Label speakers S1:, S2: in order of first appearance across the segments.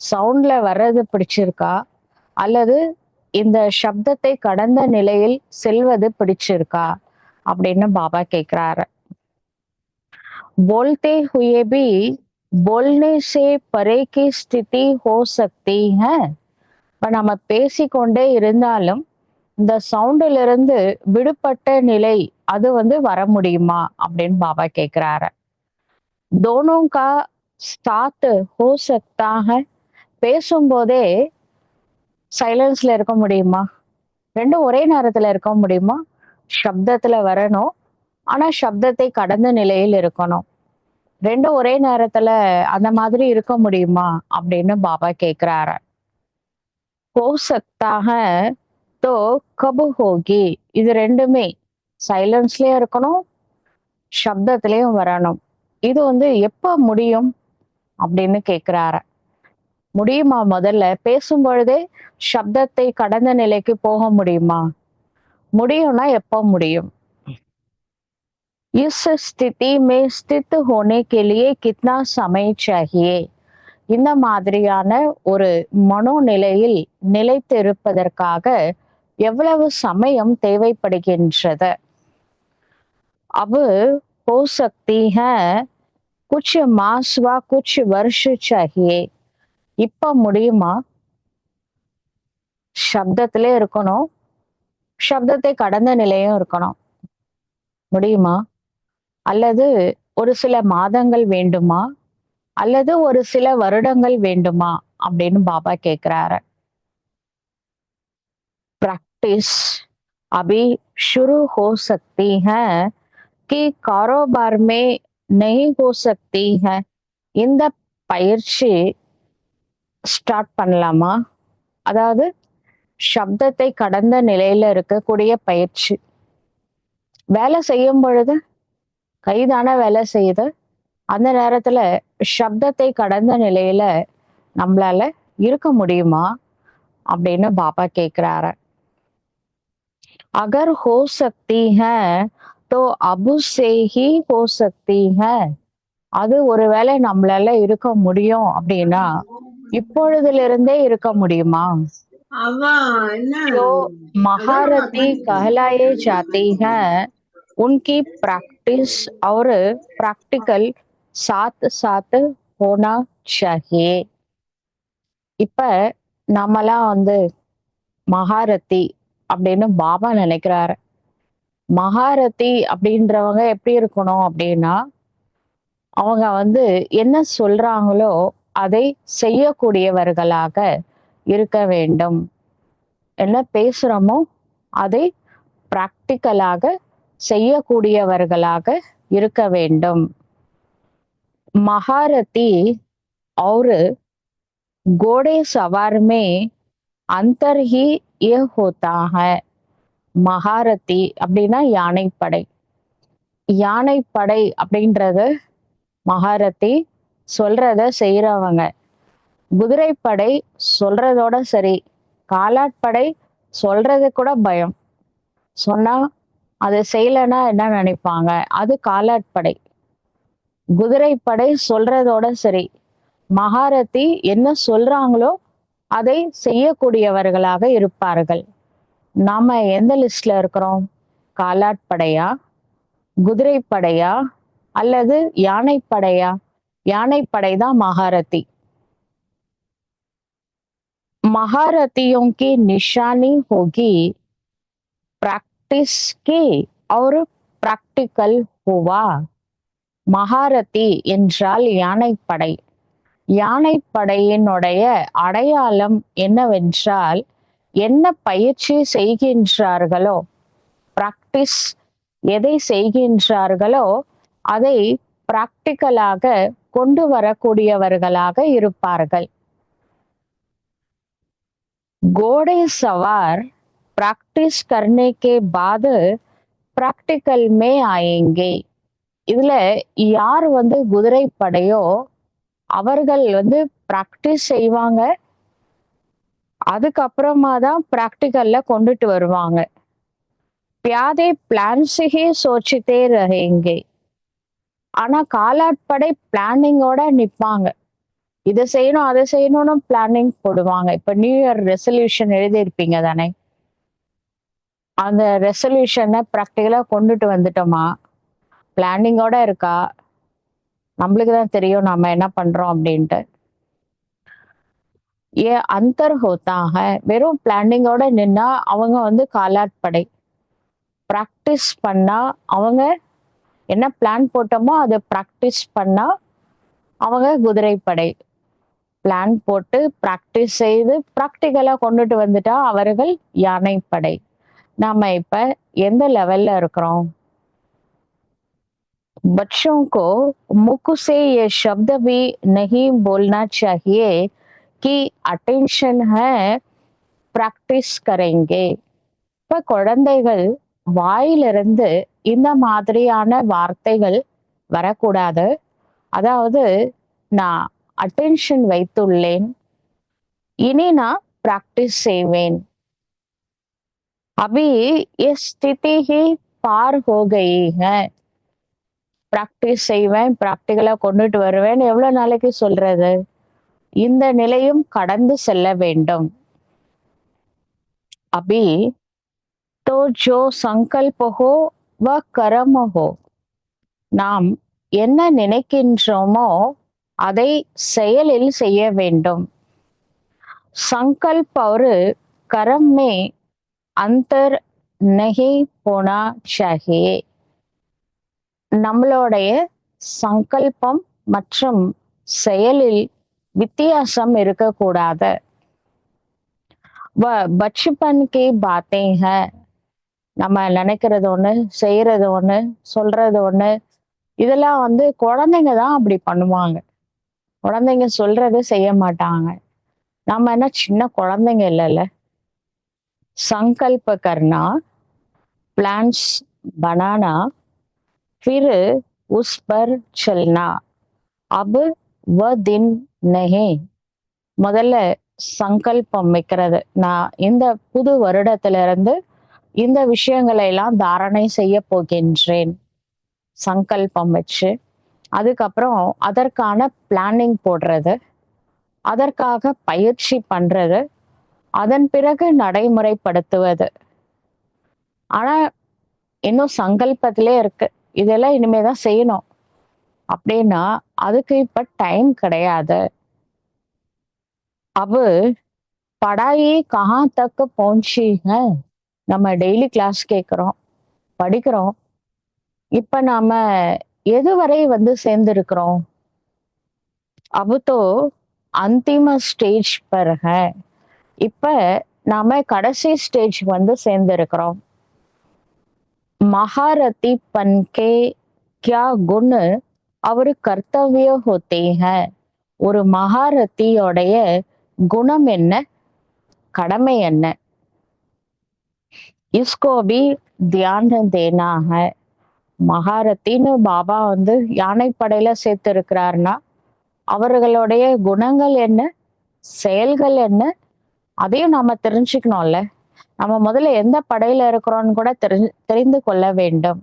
S1: சவுண்ட்ல வர்றது பிடிச்சிருக்கா? அல்லது இந்த சப்தத்தை கடந்த நிலையில் செல்வது பிடிச்சிருக்கா? அப்படின்னு பாபா கேட்கிறாரு. बोलते हुए भी बोलने से परे की स्थिति हो सकती है. இப்ப நம்ம பேசிக்கொண்டே இருந்தாலும் இந்த சவுண்டுல இருந்து விடுபட்ட நிலை அது வர முடியுமா அப்படின்னு பாபா கேக்குறாரு. दोनों का साथ हो सकता है. பேசும்போதே சைலன்ஸ்ல இருக்க முடியுமா? ரெண்டும் ஒரே நேரத்துல இருக்க முடியுமா? சப்தத்துல வரணும். ஆனா சப்தத்தை கடந்த நிலையில் இருக்கணும். ரெண்டும் ஒரே நேரத்துல அந்த மாதிரி இருக்க முடியுமா? அப்படின்னு பாபா கேக்குறாரு. हो सकता है तो कब होगी. இது ரெண்டுமே சைலன்ஸ்லயும் இருக்கணும், சப்தத்திலயும் வரணும். இது எப்ப முடியும் அப்படின்னு கேக்குறாரு. முடியுமா? முதல்ல பேசும்பொழுதே சப்தத்தை கடந்த நிலைக்கு போக முடியுமா? முடியும்னா எப்ப முடியும்? इस स्थिति में स्थित होने के लिए कितना समय चाहिए. இந்த மாதிரியான ஒரு மனோநிலையில் நிலைத்து இருப்பதற்காக எவ்வளவு சமயம் தேவைப்படுகின்றது? अब हो सकती है कुछ मास व कुछ वर्ष चाहिए. இப்ப முடியுமா? சப்தத்திலே இருக்கணும், சப்தத்தை கடந்த நிலையும் இருக்கணும். முடியுமா? அல்லது ஒரு சில மாதங்கள் வேண்டுமா? அல்லது ஒரு சில வருடங்கள் வேண்டுமா? அப்படின்னு பாபா கேக்குறாரு. प्रैक्टिस अभी शुरू हो सकती है कि कारोबार में नहीं हो सकती है. இந்த பயிற்சி ஸ்டார்ட் பண்ணலாமா? அதாவது சப்தத்தை கடந்த நிலையில இருக்கக்கூடிய பயிற்சி. வேலை செய்யும் பொழுது கைதான வேலை செய்யுது. அந்த நேரத்துல சப்தத்தை கடந்த நிலையில நம்மளால இருக்க முடியுமா அப்படின்னு பாபா கேக்குறாரு. अगर हो सकती है तो अब से ही हो सकती है. அது ஒருவேளை நம்மளால இருக்க முடியும் அப்படின்னா இப்பொழுதிலிருந்தே இருக்க முடியுமா? जो महारथी कहलाए जाती है उनकी प्रैक्टिस और प्रैक्टिकल साथ साथ होना चाहिए. இப்ப நம்மலாம் மகாரதி அப்படின்னு பாபா நினைக்கிறாரு. மகாரதி அப்படின்றவங்க எப்படி இருக்கணும் அப்படின்னா, அவங்க என்ன சொல்றாங்களோ அதை செய்யக்கூடியவர்களாக இருக்க வேண்டும். என்ன பேசுறோமோ அதை பிராக்டிக்கலாக செய்யக்கூடியவர்களாக இருக்க வேண்டும். महारथी और घोड़े सवार में अंतर ही ये होता है. மகாரதி அப்படின்னா யானைப்படை. யானைப்படை அப்படின்றது மகாரதி சொல்றத செய்யறவங்க. குதிரைப்படை சொல்றதோட சரி, காலாட்படை சொல்றது கூட பயம். சொன்னா அதை செய்யலைன்னா என்ன நினைப்பாங்க? அது காலாட்படை. குதிரைப்படை சொல்றதோட சரி, மகாரதி என்ன சொல்றாங்களோ அதை செய்யக்கூடியவர்களாக இருப்பார்கள். நாம எந்த லிஸ்ட்ல இருக்கிறோம்? காலாட்படையா, குதிரைப்படையா, அல்லது யானைப்படையா? யானைப்படை தான் மகாரதி. महारथियों की निशानी होगी प्रैक्टिस की और प्रैक्टिकल हुआ. மகாரதி என்றால் யானைப்படை. யானைப்படையினுடைய அடையாளம் என்னவென்றால், என்ன பயிற்சி செய்கின்றார்களோ, பிராக்டிஸ் எதை செய்கின்றார்களோ அதை பிராக்டிக்கலாக கொண்டு வரக்கூடியவர்களாக இருப்பார்கள். घोड़े सवार प्रैक्टिस करने के बाद प्रैक्टिकल में आएंगे. இதுல யார் குதிரைப்படையோ அவர்கள் பிராக்டிஸ் செய்வாங்க. அதுக்கப்புறமா தான் பிராக்டிக்கல்ல கொண்டுட்டு வருவாங்க. प्यादे प्लान से ही सोचते रहेंगे. ஆனா காலாட்படை பிளானிங்கோட நிப்பாங்க. இதை செய்யணும் அதை செய்யணும்னு பிளானிங் போடுவாங்க. இப்ப நியூ இயர் ரெசல்யூஷன் எழுதியிருப்பீங்க தானே? அந்த ரெசல்யூஷனை ப்ராக்டிக்கலா கொண்டுட்டு வந்துட்டோமா? பிளானிங்கோட இருக்கா? நம்மளுக்கு தான் தெரியும் நாம என்ன பண்றோம் அப்படின்ட்டு. ஏன் அந்தர் ஹோத்தாக வெறும் பிளானிங்கோட நின்னா அவங்க வந்து காலாட்படை. ப்ராக்டிஸ் பண்ணா அவங்க என்ன பிளான் போட்டோமோ அதை ப்ராக்டிஸ் பண்ணா அவங்க குதிரைப்படை. பிளான் போட்டு ப்ராக்டிஸ் செய்து ப்ராக்டிக்கலா கொண்டுட்டு வந்துட்டா அவர்கள் யானைப்படை. நாம இப்ப எந்த லெவல்ல இருக்கிறோம்? बच्चों को मुख से ये शब्द भी नहीं बोलना चाहिए कि अटेंशन है, प्रैक्टिस करेंगे. இப்ப குழந்தைகள் வாயிலிருந்து இந்த மாதிரியான வார்த்தைகள் வரக்கூடாது. அதாவது நான் அட்டென்ஷன் வைத்துள்ளேன், இனி நான் பிராக்டிஸ் செய்வேன். अभी ये स्थिति ही पार हो गई है. பிராக்டிஸ் செய்வேன், பிராக்டிகலா கொண்டுட்டு வருவேன் எவ்வளவு நாளைக்கு சொல்றது? இந்த நிலையும் கடந்து செல்ல வேண்டும். अभी तो जो संकल्प हो वह कर्म हो. நாம் என்ன நினைக்கின்றோமோ அதை செயலில் செய்ய வேண்டும். संकल्प और कर्म में अंतर नहीं होना चाहिए. நம்மளுடைய சங்கல்பம் மற்றும் செயலில் வித்தியாசம் இருக்கக்கூடாது. बचपन की बातें हैं. நம்ம நினைக்கிறது ஒண்ணு, செய்யறது ஒண்ணு, சொல்றது ஒண்ணு. இதெல்லாம் வந்து குழந்தைங்க தான் அப்படி பண்ணுவாங்க. குழந்தைங்க சொல்றதை செய்ய மாட்டாங்க. நம்ம என்ன சின்ன குழந்தைங்க இல்லைல்ல. संकल्प करना, प्लान्स बनाना, फिर उस पर चलना. अब वह दिन नहीं. முதல்ல சங்கல்பம் வைக்கிறது. நான் இந்த புது வருடத்துல இருந்து இந்த விஷயங்களை எல்லாம் தாரணை செய்ய போகின்றேன். சங்கல்பம் வச்சு அதுக்கப்புறம் அதற்கான பிளானிங் போடுறது, அதற்காக பயிற்சி பண்றது, அதன் பிறகு நடைமுறைப்படுத்துவது. ஆனா இன்னும் சங்கல்பத்திலே இருக்கு, இதெல்லாம் இனிமேதான் செய்யணும் அப்படின்னா அதுக்கு இப்ப டைம் கிடையாது. अब पढ़ाई कहाँ तक पहुंची है. நம்ம டெய்லி கிளாஸ் கேட்கிறோம், படிக்கிறோம். இப்ப நாம எதுவரை வந்து சேர்ந்திருக்கிறோம்? अब तो अंतिम स्टेज पर है. இப்ப நாம கடைசி ஸ்டேஜ் வந்து சேர்ந்திருக்கிறோம். महारथी पन के क्या गुण और कर्तव्य होते हैं. ஒரு மகாரத்தியோடைய குணம் என்ன, கடமை என்ன? इसको भी ध्यान देना है. மகாரத்தின்னு பாபா வந்து யானைப்படையில சேர்த்து இருக்கிறாருன்னா அவர்களுடைய குணங்கள் என்ன, செயல்கள் என்ன, அதையும் நாம தெரிஞ்சுக்கணும்ல. நம்ம முதல்ல எந்த படையில இருக்கிறோம்னு கூட தெரிந்து கொள்ள வேண்டும்.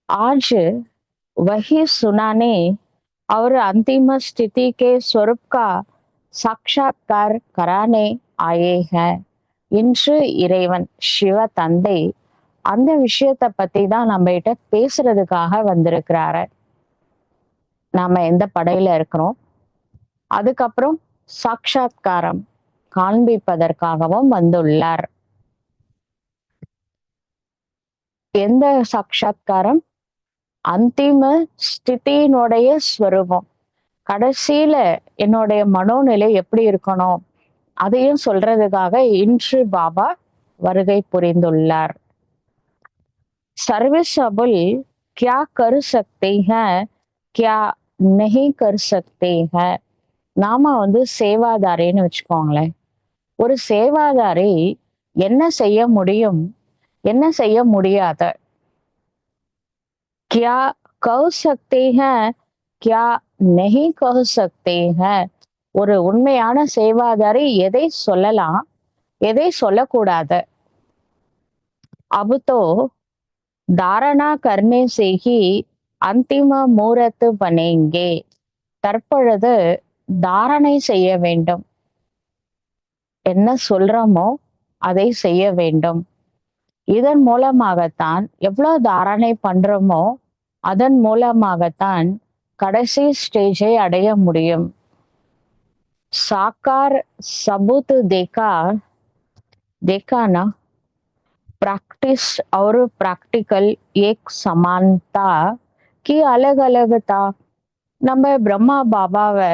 S1: आज वही सुनाने और अंतिम स्थिति के स्वरूप का साक्षात्कार कराने आए हैं. இன்று இறைவன் சிவ தந்தை அந்த விஷயத்தை பத்தி தான் நம்ம கிட்ட பேசுறதுக்காக வந்திருக்கிறாரு. நாம எந்த படையில இருக்கிறோம், அதுக்கப்புறம் சாட்சாத்காரம் காண்பிப்பதற்காகவும் வந்துள்ளார். எந்த சாட்சாத்காரம்? அந்திம ஸ்திதியினுடைய ஸ்வரூபம். கடைசியில என்னுடைய மனோநிலை எப்படி இருக்கணும் அதையும் சொல்றதுக்காக இன்று பாபா வருகை புரிந்துள்ளார். सर्विसेबल क्या कर सकते हैं, क्या नहीं कर सकते हैं. நாம வந்து சேவாதாரின்னு வச்சுக்கோங்களேன். ஒரு சேவாதாரி என்ன செய்ய முடியும், என்ன செய்ய முடியாது? क्या कह सकते हैं, क्या नहीं कह सकते हैं. ஒரு உண்மையான சேவாதாரி எதை சொல்லலாம், எதை சொல்லக்கூடாது? अब तो धारणा करने से ही अंतिम मुहूर्त बनेंगे. தற்பொழுது தாரணை செய்ய வேண்டும். என்ன சொல்றோமோ அதை செய்ய வேண்டும். இதன் மூலமாகத்தான் எவ்வளவு தாரணை பண்றோமோ அதன் மூலமாகத்தான் கடைசி ஸ்டேஜை அடைய முடியும். சாக்கார் सबूत देखा देखा ना, प्रैक्टिस और प्रैक्टिकल एक समानता की अलग अलग था. நம்ம பிரம்மா பாபாவை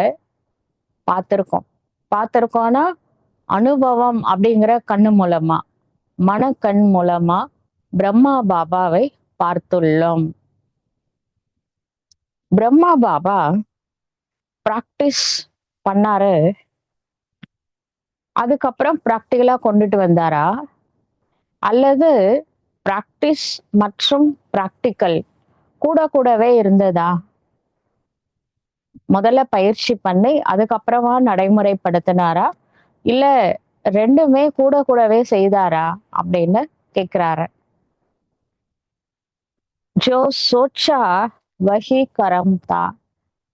S1: பார்த்திருக்கோம். பார்த்திருக்கோம்னா அனுபவம் அப்படிங்கிற கண்ணு மூலமா, மனக்கண் மூலமா பிரம்மா பாபாவை பார்த்துள்ளோம். பிரம்மா பாபா பிராக்டிஸ் பண்ணாரு. அதுக்கப்புறம் பிராக்டிகலா கொண்டுட்டு வந்தாரா, அல்லது பிராக்டிஸ் மற்றும் பிராக்டிக்கல் கூட கூடவே இருந்ததா? முதல்ல பயிற்சி பண்ணி அதுக்கப்புறமா நடைமுறைப்படுத்தினாரா, இல்ல ரெண்டுமே கூட கூடவே செய்தாரா அப்படின்னு கேக்குறாரு. ஜோ சோச்சா வஹி கரம் தா.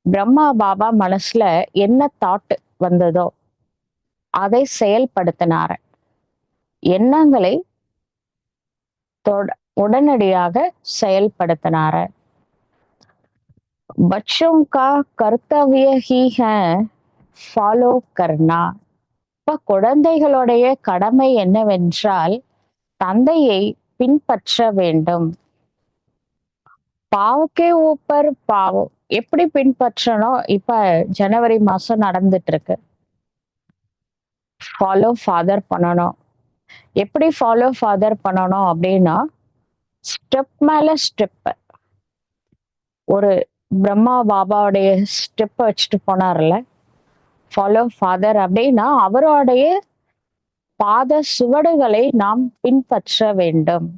S1: பிரம்மா பாபா மனசுல என்ன தாட் வந்ததோ அதை செயல்படுத்தினார். எண்ணங்களை உடனடியாக செயல்படுத்தினார். बच्चों का कर्तव्य ही है ஃபாலோ கர்னா. இப்ப குழந்தைகளுடைய கடமை என்னவென்றால் தந்தையை பின்பற்ற வேண்டும். பாவுக்கே ஊப்பர் பாவம் எப்படி பின்பற்றணும்? இப்ப ஜனவரி மாசம் நடந்துட்டு இருக்கு. ஃபாலோ ஃபாதர் பண்ணணும். எப்படி ஃபாலோ ஃபாதர் பண்ணணும் அப்படின்னா, ஸ்டெப் மேல ஸ்டெப். ஒரு பிரம்மா பாபாவுடைய ஸ்டெப் வச்சுட்டு போனார்ல, ஃபாலோ ஃபாதர் அப்படின்னா அவருடைய பாத சுவடுகளை நாம் பின்பற்ற வேண்டும்.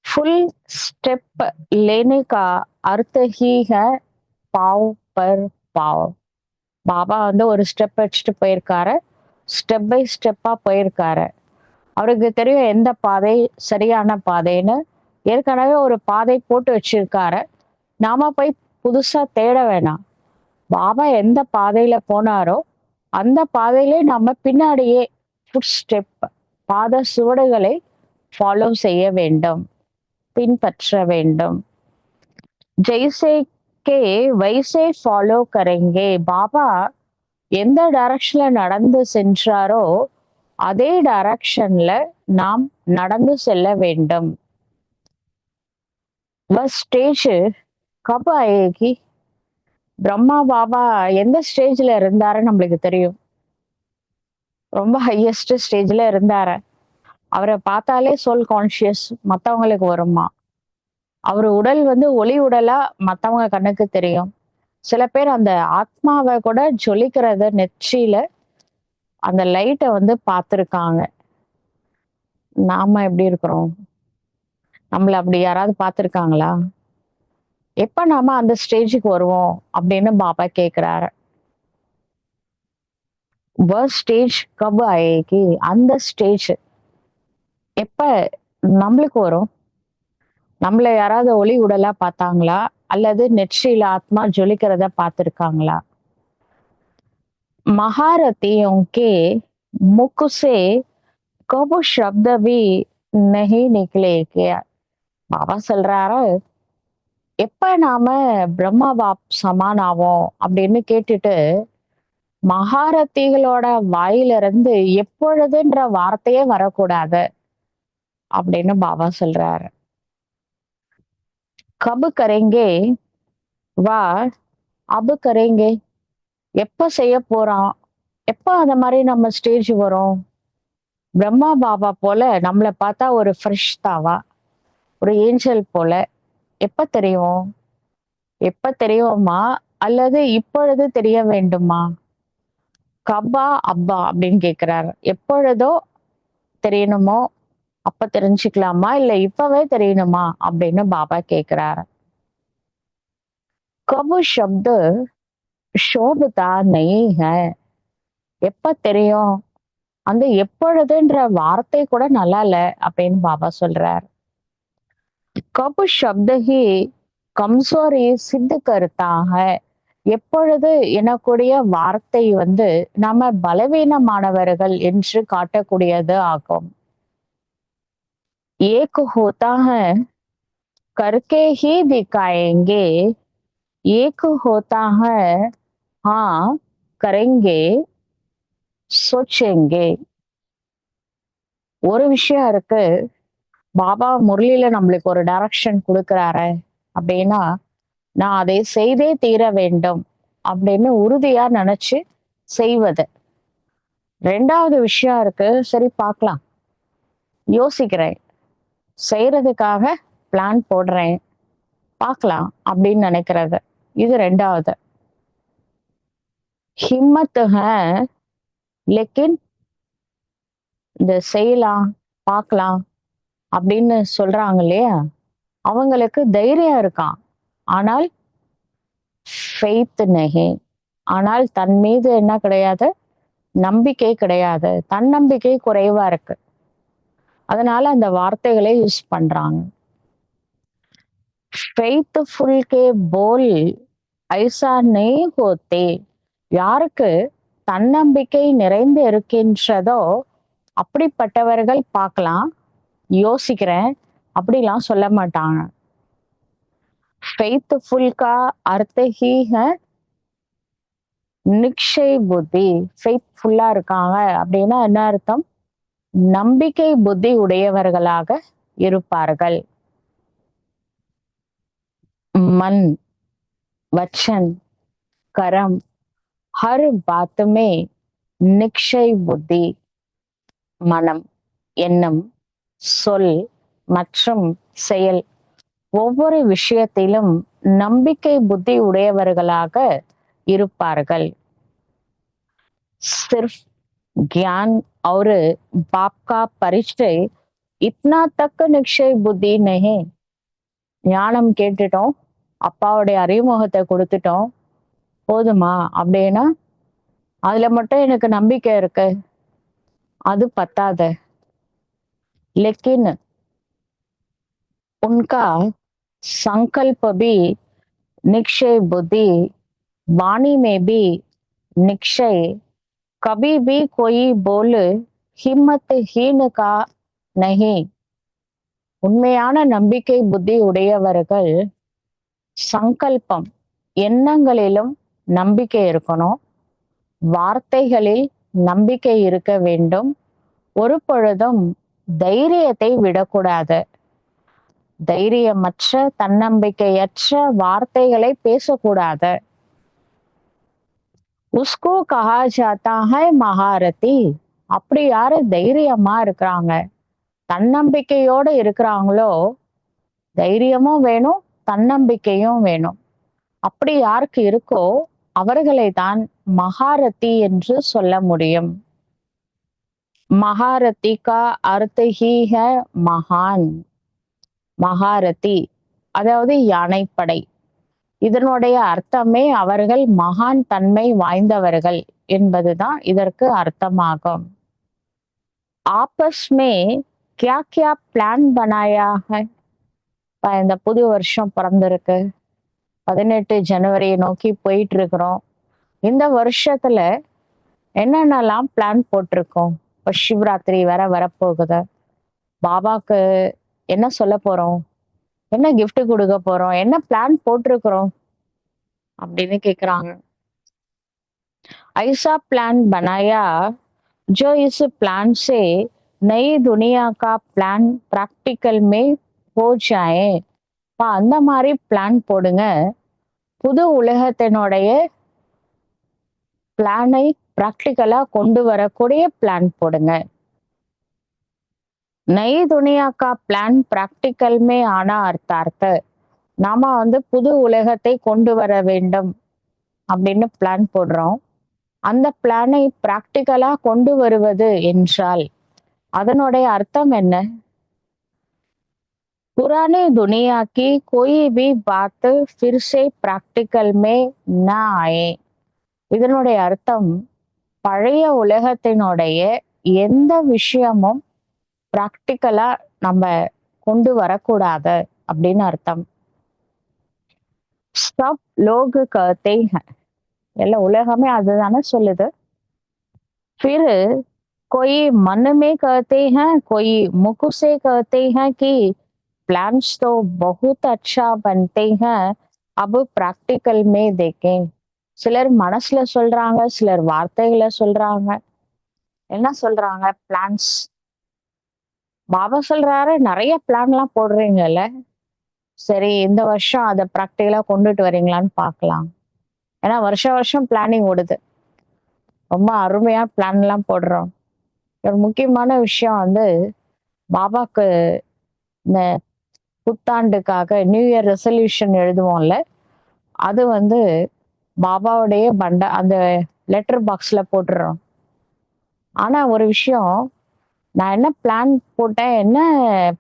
S1: फुल स्टेप लेने का अर्थ ही है पाव पर पाव. பாபா வந்து ஒரு ஸ்டெப் வச்சுட்டு போயிருக்காரு. ஸ்டெப் பை ஸ்டெப்பா போயிருக்காரு. அவருக்கு தெரியும் எந்த பாதை சரியான பாதைன்னு. ஏற்கனவே ஒரு பாதை போட்டு வச்சிருக்காரு. நாம போய் புதுசா தேட வேணாம். பாபா எந்த பாதையில போனாரோ அந்த பாதையிலே நம்ம பின்னாடியே ஃபுட் ஸ்டெப், பாத சுவடுகளை ஃபாலோ செய்ய வேண்டும், பின்பற்ற வேண்டும். ஜெய்சே கே வைசே ஃபாலோ கரெங்கே. பாபா எந்த டைரக்ஷன்ல நடந்து சென்றாரோ அதே டைரக்ஷன்ல நாம் நடந்து செல்ல வேண்டும். பஸ் ஸ்டேஜ் கப் ஆயேகி. பிரம்மா பாபா எந்த ஸ்டேஜ்ல இருந்தாரு நம்மளுக்கு தெரியும். ரொம்ப ஹையஸ்ட் ஸ்டேஜ்ல இருந்தாரு. அவரை பார்த்தாலே சோல் கான்சியஸ் மத்தவங்களுக்கு வருமா. அவர் உடல் வந்து ஒளி உடலா மத்தவங்க கண்ணுக்கு தெரியும். சில பேர் அந்த ஆத்மாவை கூட ஜொலிக்கிறத நெற்றியில அந்த லைட்டை வந்து பார்த்துருக்காங்க. நாம எப்படி இருக்கிறோம்? நம்மள அப்படி யாராவது பார்த்துருக்காங்களா? எப்ப நாம அந்த ஸ்டேஜுக்கு வருவோம் அப்படின்னு பாபா கேக்குறாரு. ஸ்டேஜ் கப் ஆயேகி. அந்த ஸ்டேஜ் எப்ப நம்மளுக்கு வரும்? நம்மள யாராவது ஒளி உடலா பார்த்தாங்களா, அல்லது நெற்றியில ஆத்மா ஜொலிக்கிறத பார்த்திருக்காங்களா? महारथियों के मुख से कब शब्द भी नहीं निकले क्या? பாபா சொல்றாரு, எப்ப நாம பிரம்மா பாப் சமான் ஆவோம் அப்படின்னு கேட்டுட்டு மகாரத்திகளோட வாயிலிருந்து எப்பொழுதுன்ற வார்த்தையே வரக்கூடாது அப்படின்னு பாபா சொல்றாரு. கபு கரேங்கே வா அபு கரேங்கே. எப்ப செய்ய போறோம்? எப்ப அந்த மாதிரி நம்ம ஸ்டேஜ் வரும்? பிரம்மா பாபா போல நம்மளை பார்த்தா ஒரு ஃப்ரெஷ் தாவா, ஒரு ஏஞ்சல் போல எப்ப தெரியும்? எப்ப தெரியுமா, அல்லது இப்பொழுது தெரிய வேண்டுமா? கபா அப்பா அப்படின்னு கேக்குறாரு. எப்பொழுதோ தெரியணுமோ அப்ப தெரிஞ்சுக்கலாமா, இல்ல இப்பவே தெரியணுமா அப்படின்னு பாபா கேக்குறாரு. கபு சப்த ஷோபதா நெய் ஹை. எப்ப தெரியும்? அந்த எப்பொழுதுன்ற வார்த்தை கூட நல்லா இல்ல அப்படின்னு பாபா சொல்றாரு. कब शब्द ही कमजोरी सिद्ध करता है. எப்பொழுது எனக்கூடிய வார்த்தை வந்து நம்ம பலவீனமானவர்கள் என்று காட்டக்கூடியது ஆகும். ஏக் ஹோதா ஹை करके ही दिखाएंगे, एक होता है हाँ करेंगे सोचेंगे. ஒரு விஷயம் இருக்கு, பாபா முரளியில நம்மளுக்கு ஒரு டைரக்ஷன் கொடுக்குறாரு அப்படின்னா, நான் அதை செய்தே தீர வேண்டும் அப்படின்னு உறுதியா நினைச்சு செய்வது. ரெண்டாவது விஷயம் இருக்கு, சரி பார்க்கலாம், யோசிக்கிறேன், செய்யறதுக்காக பிளான் போடுறேன், பார்க்கலாம் அப்படின்னு நினைக்கிறது. இது ரெண்டாவது. ஹிம்மத் ஹை லேக்கின் இந்த செய்யலாம் பார்க்கலாம் அப்படின்னு சொல்றாங்க இல்லையா, அவங்களுக்கு தைரியம் இருக்கான், ஆனால் ஃபெய்த் நஹி, ஆனால் தன் மீது என்ன கிடையாது, நம்பிக்கை கிடையாது, தன்னம்பிக்கை குறைவா இருக்கு. அதனால அந்த வார்த்தைகளை யூஸ் பண்றாங்க. ஃபெய்த்ஃபுல் கே போல் ஐசா நெய் ஹோத்தே, யாருக்கு தன்னம்பிக்கை நிறைந்து இருக்கின்றதோ அப்படிப்பட்டவர்கள் பார்க்கலாம், யோசிக்கிறேன் அப்படிலாம் சொல்ல மாட்டாங்க. ஃபெய்த்ஃபுல் கா அர்த்த ஹி ஹை நிக்ஷய் புத்தி. ஃபெய்த்ஃபுல்லா இருக்காங்க அப்படின்னா என்ன அர்த்தம்? நம்பிக்கை புத்தி உடையவர்களாக இருப்பார்கள். மன் வச்சன் கரம் ஹர் பாத் மே நிக்ஷய் புத்தி, மனம், எண்ணம், சொல் மற்றும் செயல் ஒவ்வொரு விஷயத்திலும் நம்பிக்கை புத்தி உடையவர்களாக இருப்பார்கள். सिर्फ ज्ञान और बाप का परिचय इतना तक निश्चय புத்தி नहीं. ஞானம் கேட்டுட்டோம், அப்பாவுடைய அறிமுகத்தை கொடுத்துட்டோம், போதுமா அப்படின்னா அதுல மட்டும் எனக்கு நம்பிக்கை இருக்கு, அது பத்தாது. लेकिन उनका संकल्प भी निश्चय बुद्धि, वाणी में भी निश्चय, कभी भी कोई बोल हिम्मत हीन का नहीं. உண்மையான நம்பிக்கை புத்தி உடையவர்கள் சங்கல்பம், எண்ணங்களிலும் நம்பிக்கை இருக்கணும், வார்த்தைகளில் நம்பிக்கை இருக்க வேண்டும், ஒரு பொழுதும் தைரியத்தை விடக்கூடாது. தைரியமற்ற தன்னம்பிக்கையற்ற வார்த்தைகளை பேசக்கூடாது. உஸ்கோ கஹா ஜாத்தா ஹை மகாரதி. அப்படி யாரு தைரியமா இருக்கிறாங்க, தன்னம்பிக்கையோட இருக்கிறாங்களோ, தைரியமும் வேணும், தன்னம்பிக்கையும் வேணும். அப்படி யாருக்கு இருக்கோ அவர்களை தான் மகாரதி என்று சொல்ல முடியும். மகாரதி கா அர்த்த ஹி ஹை மகான். மகாரதி அதாவது யானைப்படை, இதனுடைய அர்த்தமே அவர்கள் மகான் தன்மை வாய்ந்தவர்கள் என்பதுதான் இதற்கு அர்த்தமாகும். ஆப்பஸ் மே क्या क्या பிளான் बनाया है. இந்த புது வருஷம் பிறந்திருக்கு, 18 ஜனவரியை நோக்கி போயிட்டு இருக்கிறோம். இந்த வருஷத்துல என்னென்னலாம் பிளான் போட்டிருக்கோம். இப்போ சிவராத்திரி வேற வரப்போகுது, பாபாக்கு என்ன சொல்ல போறோம், என்ன gift கொடுக்க போறோம், என்ன பிளான் போட்டிருக்கிறோம் அப்படின்னு கேக்குறாங்க. ஐசா பிளான் बनाया जो इस प्लान से नई दुनिया का प्लान प्रैक्टिकल में हो जाए. அந்த மாதிரி பிளான் போடுங்க, புது உலகத்தினுடைய பிளானை பிராக்டிக்கலா கொண்டு வரக்கூடிய பிளான் போடுங்க. நய் துனியா கா பிளான் பிராக்டிக்கல் மே ஆனா அர்த்தார்த்த, நாம வந்து புது உலகத்தை கொண்டு வர வேண்டும் அப்படின்னு பிளான் போடுறோம். அந்த பிளானை பிராக்டிக்கலா கொண்டு வருவது என்றால் அதனுடைய அர்த்தம் என்ன? पुरानी दुनिया की कोई भी बात फिर से प्रैक्टिकल में न आए. இதனுடைய அர்த்தம் பழைய உலகத்தினுடைய எந்த விஷயமும் பிராக்டிக்கலா நம்ம கொண்டு வரக்கூடாது அப்படின்னு அர்த்தம். सब लोग कहते हैं, எல்லாம் உலகமே அதுதானே சொல்லுது. फिर कोई मन में कहते हैं, कोई मुख से कहते हैं कि प्लान्स तो बहुत अच्छा बनते हैं, अब प्रैक्टिकल में देखें. சிலர் மனசுல சொல்றாங்க, சிலர் வார்த்தைகள சொல்றாங்க. என்ன சொல்றாங்க? பிளான்ஸ். பாபா சொல்றாரு, "நெறைய பிளான்லாம் போடுறீங்கல்ல. சரி இந்த வருஷம் அத பிராக்டிகலா கொண்டுட்டு வரீங்களான்னு பார்க்கலாம்." ஏன்னா வருஷம் வருஷம் பிளானிங் ஓடுது. ரொம்ப அருமையா பிளான்லாம் போடுறோம். ஒரு முக்கியமான விஷயம் வந்து பாபாக்கு இந்த புத்தாண்டுக்காக நியூ இயர் ரெசல்யூஷன் எழுதுவோம்ல, அது வந்து பாபாவுடைய அந்த லெட்டர் பாக்ஸ்ல போட்டுர்றோம். ஆனா ஒரு விஷயம், நான் என்ன பிளான் போட்டேன், என்ன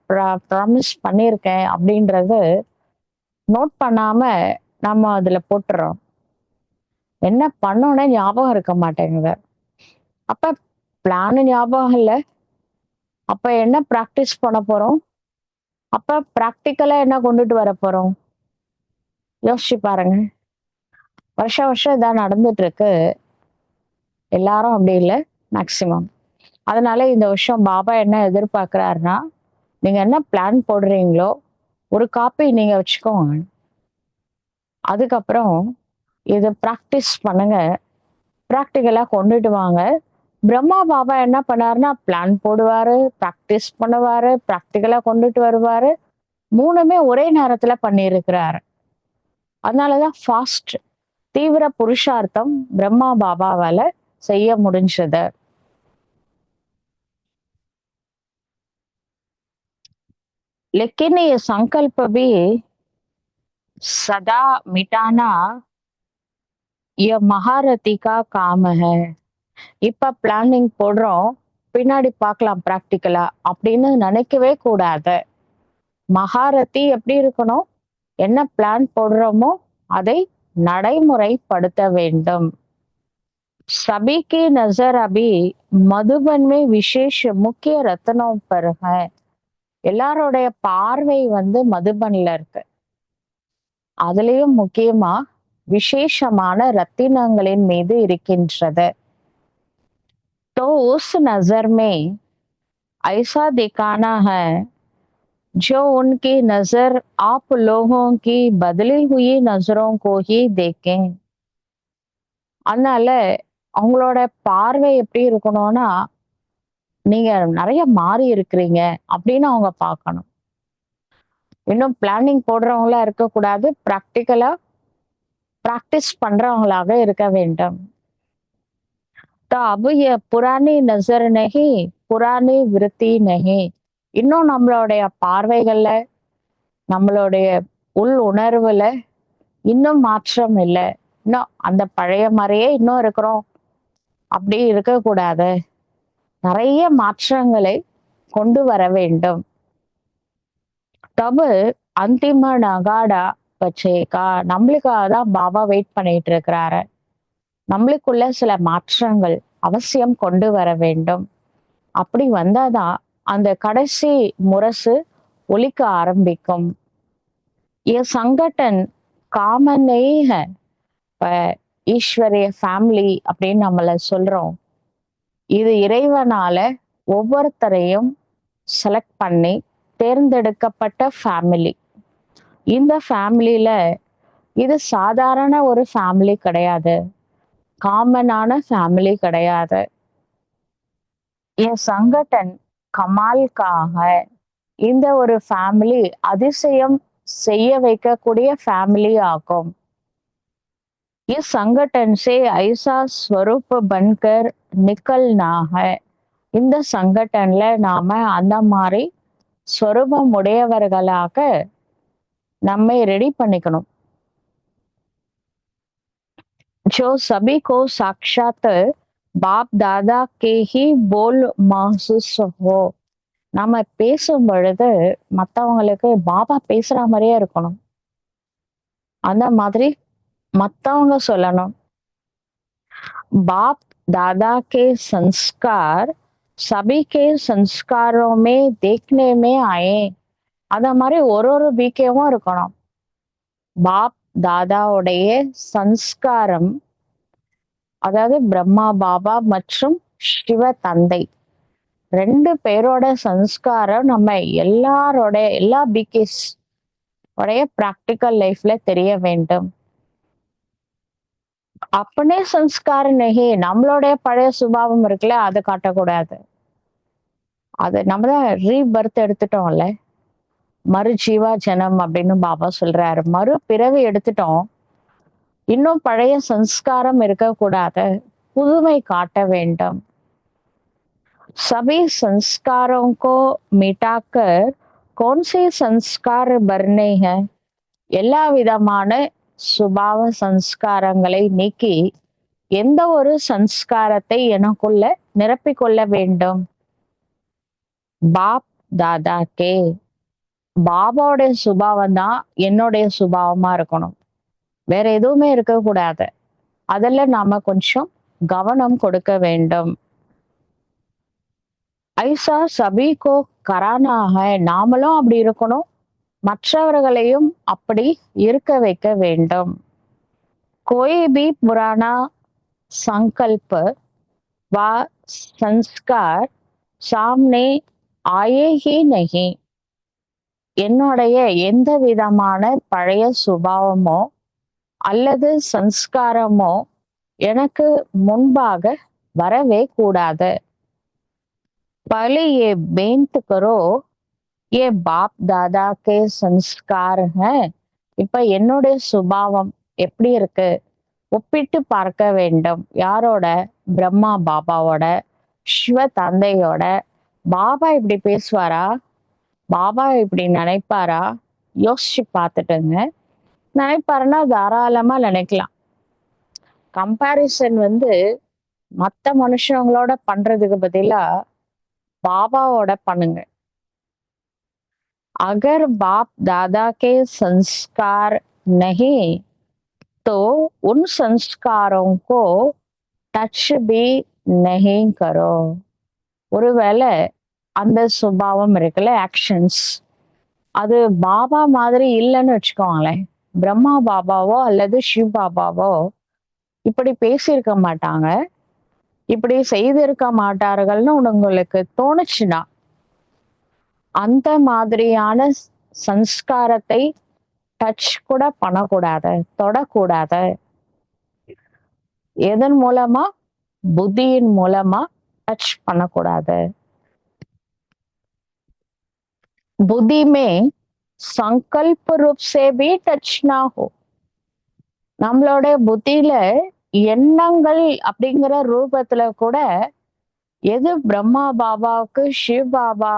S1: ப்ராமிஸ் பண்ணியிருக்கேன் அப்படின்றது நோட் பண்ணாம நம்ம அதுல போட்டுர்றோம். என்ன பண்ணோன்னே ஞாபகம் இருக்க மாட்டேங்குது. அப்ப பிளான் ஞாபகம் இல்ல. அப்ப என்ன பிராக்டிஸ் பண்ண போறோம்? அப்ப பிராக்டிகலா என்ன கொண்டுட்டு வரப்போறோம்? யோசிச்சு பாருங்க. வருஷம் வருஷம் இதான் நடந்துட்டு இருக்கு. எல்லாரும் அப்படி இல்ல, மேக்ஸிமம். அதனால இந்த வருஷம் பாபா என்ன எதிர்பார்க்கிறாருன்னா, நீங்க என்ன பிளான் போடுறீங்களோ, ஒரு காப்பி நீங்க வச்சுக்கோங்க. அதுக்கப்புறம் இத பிராக்டிஸ் பண்ணுங்க. பிராக்டிகலா கொண்டுட்டு வாங்க. பிரம்மா பாபா என்ன பண்ணாருன்னா, பிளான் போடுவாரு, பிராக்டிஸ் பண்ணுவாரு, பிராக்டிகலா கொண்டுட்டு வருவாரு. 3மே ஒரே நேரத்துல பண்ணியிருக்கிறாரு. அதனாலதான் ஃபாஸ்ட் தீவிர புருஷார்த்தம் பிரம்மா பாபாவால செய்ய முடிஞ்சது. लेकिन ये संकल्प भी सदा मिटाना ये महारथी का काम है. இப்ப பிளானிங் போடுறோம், பின்னாடி பார்க்கலாம் பிராக்டிகலா அப்படின்னு நினைக்கவே கூடாது. மகாரதி எப்படி இருக்கணும்? என்ன பிளான் போடுறோமோ அதை நடைமுறைப்படுத்த வேண்டும். सभी की नजर अभी मधुबन में विशेष मुख्य रत्नों पर है. எல்லாரோடைய பார்வை வந்து மதுபன்ல இருக்கு. அதுலயும் முக்கியமா விசேஷமான ரத்தினங்களின் மீது இருக்கின்றது. तो उस नजर में ऐसा दिखाना है जो उनकी नजर आप लोगों की बदली हुई नजरों को ही देखें. அதனால அவங்களோட பார்வை எப்படி இருக்கணும்னா, நீங்க நிறைய மாறி இருக்கிறீங்க அப்படின்னு அவங்க பார்க்கணும். இன்னும் பிளானிங் போடுறவங்களா இருக்கக்கூடாது, பிராக்டிக்கலா பிராக்டிஸ் பண்றவங்களாக இருக்க வேண்டும். तो अब ये पुरानी नजर नहीं, पुरानी விருத்தி नहीं. இன்னும் நம்மளுடைய பார்வைகள்ல, நம்மளுடைய உள் உணர்வுல இன்னும் மாற்றம் இல்ல. இன்னும் அந்த பழைய மாரியே இன்னும் இருக்கிறோம். அப்படி இருக்கக்கூடாது. நிறைய மாற்றங்களை கொண்டு வர வேண்டும். தபு அந்திம நகாடா வச்சேக்கா. நம்மளுக்காக தான் பாபா வெயிட் பண்ணிட்டு இருக்கிறாரு. நம்மளுக்குள்ள சில மாற்றங்கள் அவசியம் கொண்டு வர வேண்டும். அப்படி வந்தாதான் அந்த கடைசி முரசு ஒலிக்க ஆரம்பிக்கும். ये संगठन காமன் नहीं है. இப்ப ஈஸ்வரிய ஃபேமிலி அப்படின்னு நம்மள சொல்றோம். இது இறைவனால ஒவ்வொருத்தரையும் செலக்ட் பண்ணி தேர்ந்தெடுக்கப்பட்ட ஃபேமிலி. இந்த ஃபேமிலியில இது சாதாரண ஒரு ஃபேமிலி கிடையாது. காமனான ஃபேமிலி கிடையாது. என் சங்கடன் கமால்காக இந்த ஒரு ஃபேமிலி அதிசயம் செய்ய வைக்கக்கூடிய ஃபேமிலி ஆகும். इस संगठन से ऐसा स्वरूप बनकर निकलना है. இந்த சங்கடன்ல நாம அந்த மாதிரி ஸ்வரூபம் உடையவர்களாக நம்மை ரெடி பண்ணிக்கணும். जो सभी को साक्षात बाप दादा के ही बोल महसूस हो. நாம பேசும் பொழுது மத்தவங்களுக்கு பாபா பேசுற மாதிரியே இருக்கணும். அந்த மாதிரி மத்தவங்க சொல்லணும். बाप दादा के संस्कार सभी के संस्कारों में देखने में आए. அத மாதிரி ஒரு ஒரு பிகேவும் இருக்கணும். பாப் தாதாவுடைய சன்ஸ்காரம், அதாவது பிரம்மா பாபா மற்றும் சிவ தந்தை 2 பேரோட சன்ஸ்காரம் நம்ம எல்லா பிகேஸ் உடைய பிராக்டிக்கல் லைஃப்ல தெரிய வேண்டும். அப்பனே சன்ஸ்கார நகி, நம்மளுடைய பழைய சுபாவம் இருக்குல்ல, அதை காட்டக்கூடாது. அது நம்ம தான் ரீபர்த் எடுத்துட்டோம்ல, மறு ஜீவா ஜனம் அப்படின்னு பாபா சொல்றாரு. மறு பிறவி எடுத்துட்டோம், இன்னும் பழைய சன்ஸ்காரம் இருக்கக்கூடாது, புதுமை காட்ட வேண்டும். सभी संस्कारों को मिटाकर कौन से संस्कार भरने हैं? எல்லா விதமான சுபாவ சன்ஸ்காரங்களை நீக்கி எந்த ஒரு சன்ஸ்காரத்தை எனக்குள்ள நிரப்பிக் கொள்ள வேண்டும்? பாப் தாதா கே, பாபாவுடைய சுபாவம் தான் என்னுடைய சுபாவமா இருக்கணும், வேற எதுவுமே இருக்கக்கூடாது. அதில் நாம கொஞ்சம் கவனம் கொடுக்க வேண்டும். ஐசா சபிகோ கரானா ஹை, நாமளும் அப்படி இருக்கணும், மற்றவர்களையும் அப்படி இருக்க வைக்க வேண்டும். கோய் பி புராணா संकल्प व संस्कार सामने आए ही नहीं. என்னுடைய எந்த விதமான பழைய சுபாவமோ அல்லது சன்ஸ்காரமோ எனக்கு முன்பாக வரவே கூடாது. पहले ये बेंत करो, ये बाप दादा के संस्कार हैं. இப்ப என்னுடைய சுபாவம் எப்படி இருக்கு ஒப்பிட்டு பார்க்க வேண்டும். யாரோட? பிரம்மா பாபாவோட, சிவ தந்தையோட. பாபா இப்படி பேசுவாரா, பாபா இப்படி நினைப்பாரா, யோசிச்சு பார்த்துட்டுங்க. நினைப்பாருன்னா தாராளமா நினைக்கலாம். கம்பேரிசன் மற்ற மனுஷங்களோட பண்றதுக்கு பதிலா பாபாவோட பண்ணுங்க. अगर बाप दादा के संस्कार नहीं तो उन संस्कारों को टच भी नहीं करो. ஒருவேளை அந்த சுபாவம் இருக்குல்ல, ஆக்ஷன்ஸ், அது பாபா மாதிரி இல்லைன்னு வச்சுக்கோங்களேன், பிரம்மா பாபாவோ அல்லது சிவ் பாபாவோ இப்படி பேசியிருக்க மாட்டாங்க, இப்படி செய்திருக்க மாட்டார்கள்னு உங்களுக்கு தோணுச்சுன்னா அந்த மாதிரியான சன்ஸ்காரத்தை டச் கூட பண்ணக்கூடாது, தொடக்கூடாது. எதன் மூலமா? புத்தியின் மூலமா टच பண்ணக்கூடாது. बुद्धि में संकल्प रूप से भी टच ना हो. நம்மளோட புத்தியில எண்ணங்கள் அப்படிங்கிற ரூபத்துல கூட எது பிரம்மா பாபாவுக்கு சிவ் பாபா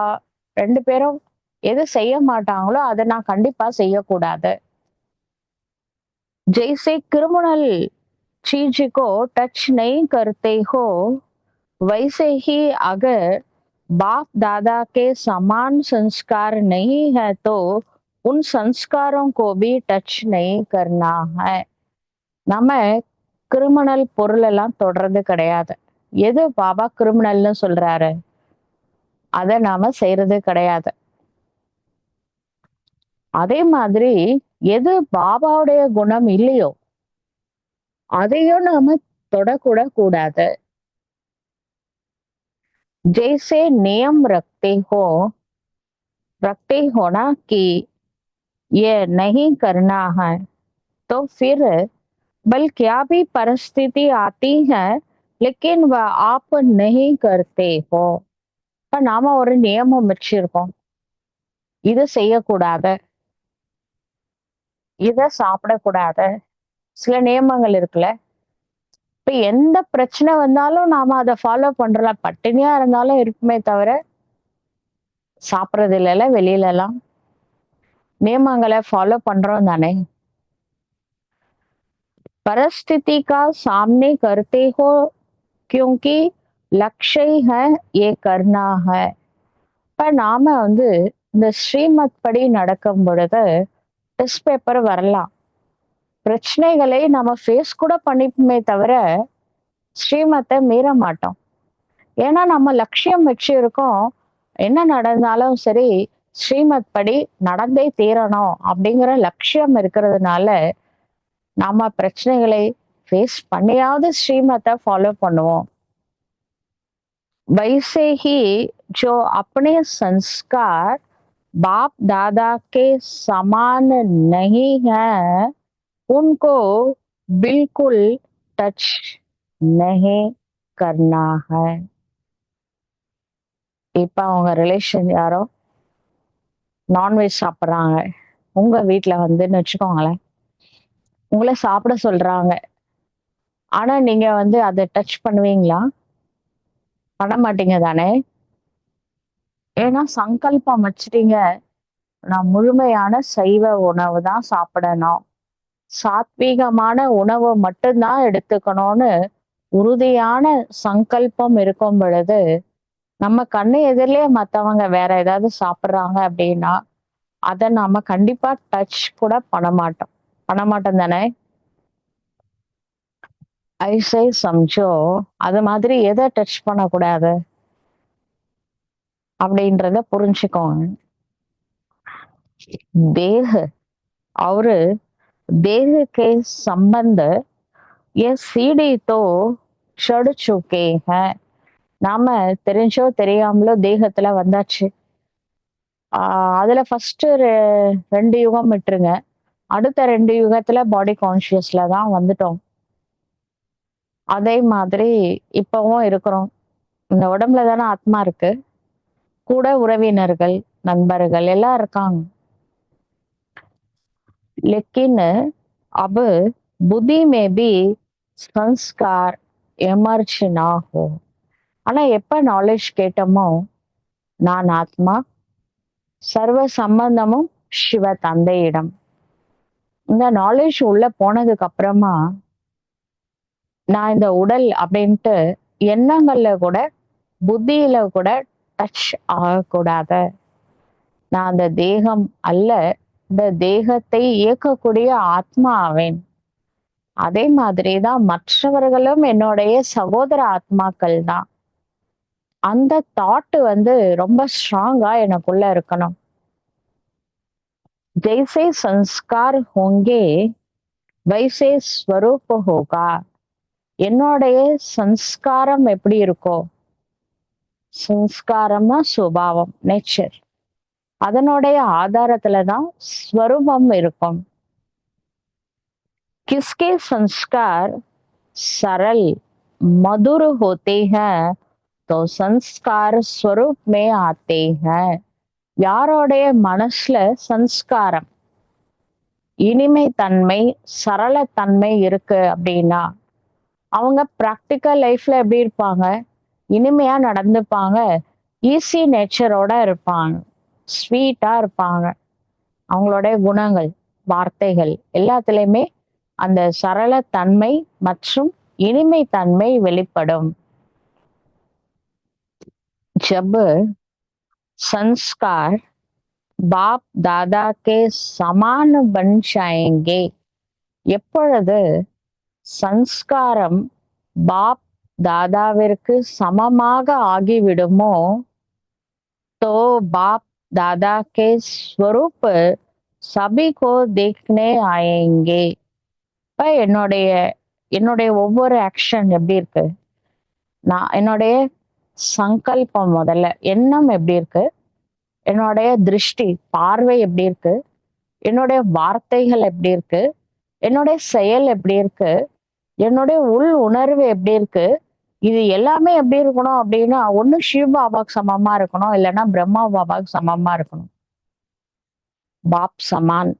S1: 2 பேரும் எது செய்ய மாட்டாங்களோ அதை நான் கண்டிப்பா செய்யக்கூடாது. जैसे क्रिमिनल चीज को टच नहीं करते हो, वैसे ही अगर बाप दादा के समान संस्कार नहीं है तो उन संस्कारों को भी टच नहीं करना है. நம்ம கிரிமினல் பொருள் எல்லாம் தொடர்றது கிடையாது. எது பாபா கிரிமினல்னு சொல்றாரு அதை நாம செய்யறது கிடையாது. அதே மாதிரி எது பாபாவுடைய குணம் இல்லையோ அதையும் நாம தொடக்கூட கூடாது. जैसे नियम रखते हो ना कि ये नहीं करना है, तो फिर बल क्या भी परिस्थिति आती है लेकिन वह आप नहीं करते हो. இப்ப நாம ஒரு நியமம் வச்சிருக்கோம், இதை செய்யக்கூடாது, இதை சாப்பிடக்கூடாது, சில நியமங்கள் இருக்குல்ல. இப்ப எந்த பிரச்சனை வந்தாலும் நாம அதை ஃபாலோ பண்றோம். பட்டினியா இருந்தாலும் இருக்குமே தவிர சாப்பிட்றது இல்லைல்ல, வெளியில எல்லாம் நியமங்களை ஃபாலோ பண்றோம் தானே. परिस्थिति का सामने करते हो क्योंकि लक्ष्य है ये करना है. இப்ப நாம இந்த ஸ்ரீமத் படி நடக்கும் பொழுது டெஸ்ட் பேப்பர் வரலாம், பிரச்சனைகளை நம்ம ஃபேஸ் கூட பண்ணிப்போமே தவிர ஸ்ரீமத்தை மீற மாட்டோம். ஏன்னா நம்ம லட்சியம் வச்சு இருக்கோம், என்ன நடந்தாலும் சரி ஸ்ரீமத் படி நடந்தே தீரணும் அப்படிங்கிற லட்சியம் இருக்கிறதுனால நாம பிரச்சனைகளை ஃபேஸ் பண்ணியாவது ஸ்ரீமத்தை ஃபாலோ பண்ணுவோம். वैसे ही जो अपने संस्कार बाप दादा के समान नहीं है, उनको बिल्कुल टच नहीं करना है. இப்ப அவங்க ரிலேஷன் யாரோ நான்வெஜ் சாப்பிட்றாங்க உங்க வீட்ல வந்துன்னு வச்சுக்கோங்களேன். உங்கள சாப்பிட சொல்றாங்க. ஆனா நீங்க வந்து அத டச் பண்ணுவீங்களா? பண்ண மாட்டீங்க தானே? ஏன்னா சங்கல்பம் வச்சுட்டீங்க. நான் முழுமையான சைவ உணவு தான் சாப்பிடணும். சாத்வீகமான உணவு மட்டும்தான் எடுத்துக்கணும்னு உறுதியான சங்கல்பம் இருக்கும் பொழுது, நம்ம கண்ணு எதிரிலேயே மத்தவங்க வேற ஏதாவது சாப்பிடுறாங்க அப்படின்னா, அத நாம கண்டிப்பா டச் கூட பண்ண மாட்டோம். பண்ண மாட்டோம் தானே? ஐசே சம்ஜோ அது மாதிரி எத டச் பண்ணக்கூடாது? அப்படின்றத புரிஞ்சுக்கோங்க. देह और देह के संबंध ये सीढ़ी तो चढ़ चुके हैं. நாம தெரிஞ்சோ தெரியாமலோ தேகத்துல வந்தாச்சு. அதுல ஃபர்ஸ்ட் 2 யுகம் விட்டுருங்க. அடுத்த 2 யுகத்துல பாடி கான்ஷியஸ்ல தான் வந்துட்டோம். அதே மாதிரி இப்பவும் இருக்கிறோம். இந்த உடம்புல தானே ஆத்மா இருக்கு. கூட உறவினர்கள், நண்பர்கள் எல்லாம் இருக்காங்க. लेकिन अब बुद्धि में भी संस्कार எமர்ஜ் ना हो. ஆனா எப்ப நாலேஜ் கேட்டோமோ நான் ஆத்மா, சர்வ சம்பந்தமும் சிவ தந்தையிடம். இந்த நாலேஜ் உள்ள போனதுக்கு அப்புறமா நான் இந்த உடல் அப்படின்ட்டு எண்ணங்கள்ல கூட புத்தியில கூட டச் ஆகக்கூடாது. நான் அந்த தேகம் அல்ல, இந்த தேகத்தை இயக்கக்கூடிய ஆத்மா ஆவேன். அதே மாதிரிதான் மற்றவர்களும் என்னுடைய சகோதர ஆத்மாக்கள் தான். அந்த தாட் வந்து ரொம்ப ஸ்ட்ராங்கா எனக்குள்ள இருக்கணும். जैसे संस्कार होंगे वैसे स्वरूप होगा. என்னுடைய சன்ஸ்காரம் எப்படி இருக்கோ, சன்ஸ்காரம்னா சுபாவம், நேச்சர், அதனுடைய ஆதாரத்துலதான் ஸ்வரூபம் இருக்கும். किसके संस्कार सरल मधुर होते हैं तो संस्कार स्वरूप में आते हैं. யாரோடைய மனசுல சன்ஸ்காரம், இனிமை தன்மை, சரளத்தன்மை இருக்கு அப்படின்னா அவங்க பிராக்டிக்கல் லைஃப்ல எப்படி இருப்பாங்க? இனிமையா நடந்துப்பாங்க, ஈஸி நேச்சரோட இருப்பாங்க, ஸ்வீட்டா இருப்பாங்க. அவங்களுடைய குணங்கள், வார்த்தைகள் எல்லாத்துலயுமே அந்த சரளத்தன்மை மற்றும் இனிமை தன்மை வெளிப்படும். जब संस्कार बाप दादा के समान बन जाएंगे, எப்பொழுது சன்ஸ்காரம் பாப் தாதாவிற்கு சமமாக ஆகிவிடுமோ, तो बाप दादा के स्वरूप सभी को देखने आएंगे. இப்ப என்னுடைய என்னுடைய ஒவ்வொரு ஆக்ஷன் எப்படி இருக்கு, நான் என்னுடைய சங்கல்பம், முதல்ல எண்ணம் எப்படி இருக்கு, என்னுடைய திருஷ்டி பார்வை எப்படி இருக்கு, என்னுடைய வார்த்தைகள் எப்படி இருக்கு, என்னுடைய செயல் எப்படி இருக்கு, என்னுடைய உள் உணர்வு எப்படி இருக்கு, இது எல்லாமே எப்படி இருக்கணும் அப்படின்னா ஒண்ணு சிவ பாபாவுக்கு சமமா இருக்கணும், இல்லைன்னா பிரம்மா பாபாவுக்கு சமமா இருக்கணும். பாப் சமான்.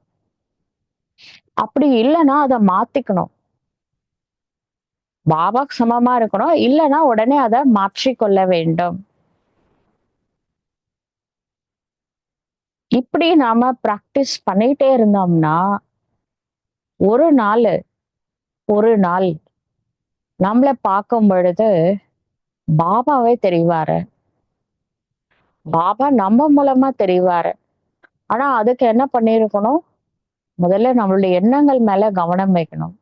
S1: அப்படி இல்லைன்னா அதை மாத்திக்கணும். பாபாக்கு சமமா இருக்கணும், இல்லைன்னா உடனே அதை மாற்றிக்கொள்ள வேண்டும். இப்படி நாம பிராக்டிஸ் பண்ணிட்டே இருந்தோம்னா ஒரு நாள் நம்மள பார்க்கும் பொழுது பாபாவே தெரிவாரு. பாபா நம்ம மூலமா தெரிவாரு. ஆனா அதுக்கு என்ன பண்ணிருக்கணும்? முதல்ல நம்மளுடைய எண்ணங்கள் மேல கவனம் வைக்கணும்.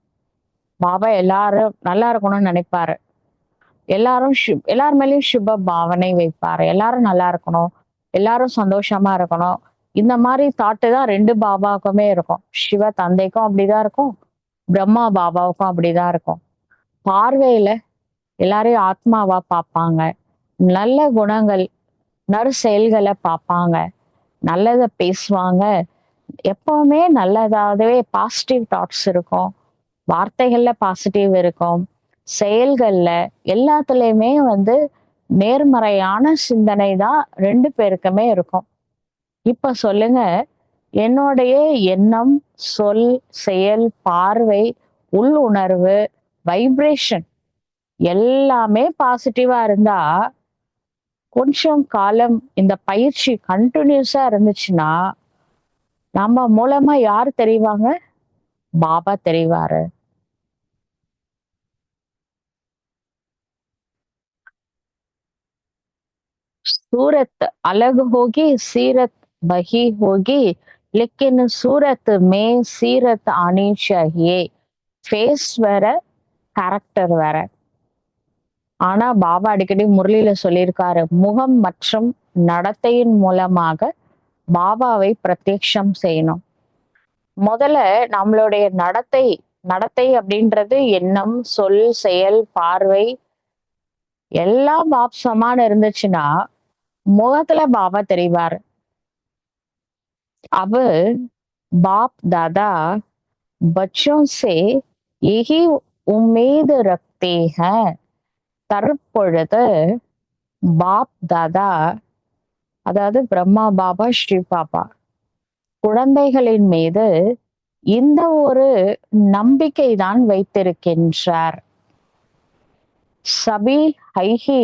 S1: பாபா எல்லாரும் நல்லா இருக்கணும்னு நினைப்பாரு. எல்லார் மேலயும் சுப பாவனை வைப்பாரு. எல்லாரும் நல்லா இருக்கணும், எல்லாரும் சந்தோஷமா இருக்கணும். இந்த மாதிரி தாட்டு தான் 2 பாபாவுக்குமே இருக்கும். சிவ தந்தைக்கும் அப்படிதான் இருக்கும், பிரம்மா பாபாவுக்கும் அப்படிதான் இருக்கும். பார்வையில எல்லாரையும் ஆத்மாவா பார்ப்பாங்க. நல்ல குணங்கள், நற்செயல்கள பார்ப்பாங்க. நல்லத பேசுவாங்க. எப்பவுமே நல்லதாவே பாசிட்டிவ் தாட்ஸ் இருக்கும். வார்த்தைகள்ல பாசிட்டிவ் இருக்கும். செயல்கள்ல எல்லாத்துலயுமே நேர்மறையான சிந்தனை தான் 2 பேருக்குமே இருக்கும். இப்ப சொல்லுங்க, என்னுடைய எண்ணம், சொல், செயல், பார்வை, உள்ளுணர்வு, வைப்ரேஷன் எல்லாமே பாசிட்டிவா இருந்தா, கொஞ்சம் காலம் இந்த பயிற்சி கன்டினியூஸா இருந்துச்சுன்னா, நம்ம மூலமா யார் தெரிவாங்க? பாபா தெரிவாரு. सूरत अलग होगी सीरत बही होगी लेकिन सूरत में सीरत आनी चाहिए. ஃபேஸ் வேற, கேரக்டர் வேற. ஆனா பாபா அடிக்கடி முரளியில சொல்லியிருக்காரு, முகம் மற்றும் நடத்தையின் மூலமாக பாபாவை பிரத்யக்ஷம் செய்யணும். முதல்ல நம்மளுடைய நடத்தை நடத்தை அப்படின்றது எண்ணம், சொல், செயல், பார்வை எல்லாம் பாப் சமான் இருந்துச்சுன்னா முகத்துல பாபா தெரிவார். अब बाप दादा बच्चों से यही उम्मीद रखते हैं. தற்பொழுது பாப் தாதா, அதாவது பிரம்மா பாபா, ஸ்ரீ பாபா குழந்தைகளின் மீது இந்த ஒரு நம்பிக்கை தான் வைத்திருக்கின்றார். சபி ஹைஹி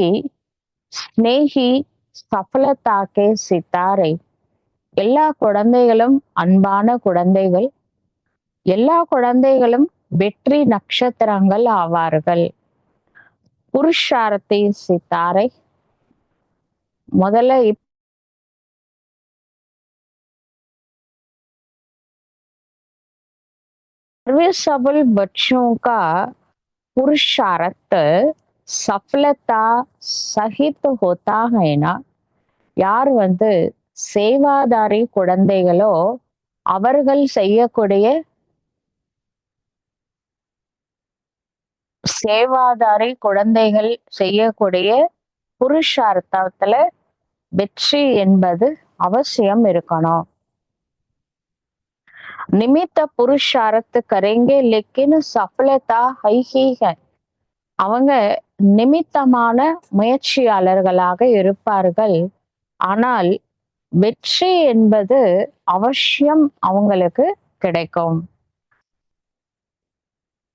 S1: ஸ்னேஹி சஃலதாக்கே சித்தாரை. எல்லா குழந்தைகளும் அன்பான குழந்தைகள். எல்லா குழந்தைகளும் வெற்றி நட்சத்திரங்கள் ஆவார்கள். புருஷார்த்தி சித்தாரை. முதல்ல सर्विसबल बच्चों का पुरुषार्थ सफलता सहित होता है ना. யார் சேவாதாரி குழந்தைகளோ அவர்கள் செய்யக்கூடிய சேவாதாரி குழந்தைகள் செய்யக்கூடிய புருஷார்த்தத்துல வெற்றி என்பது அவசியம் இருக்கணும். निमित्त पुरुषार्थ करेंगे लेकिन सफलता है ही है. அவங்க நிமித்தமான முயற்சியாளர்களாக இருப்பார்கள். ஆனால் வெற்றி என்பது அவசியம் அவங்களுக்கு கிடைக்கும்.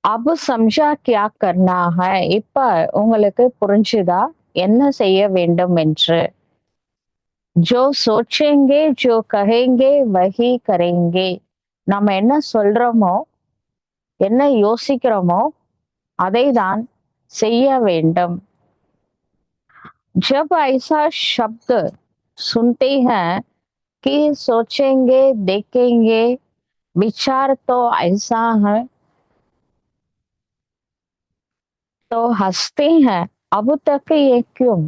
S1: अब समझा क्या करना है. இப்ப உங்களுக்கு புரிஞ்சுதா என்ன செய்ய வேண்டும் என்று? जो सोचेंगे जो कहेंगे वही करेंगे. நம்ம என்ன சொல்றோமோ, என்ன யோசிக்கிறோமோ அதை தான் செய்ய வேண்டும். जब ऐसा शब्द सुनते हैं कि सोचेंगे देखेंगे विचार तो ऐसा है तो हंसते हैं. अब तक ये क्यों.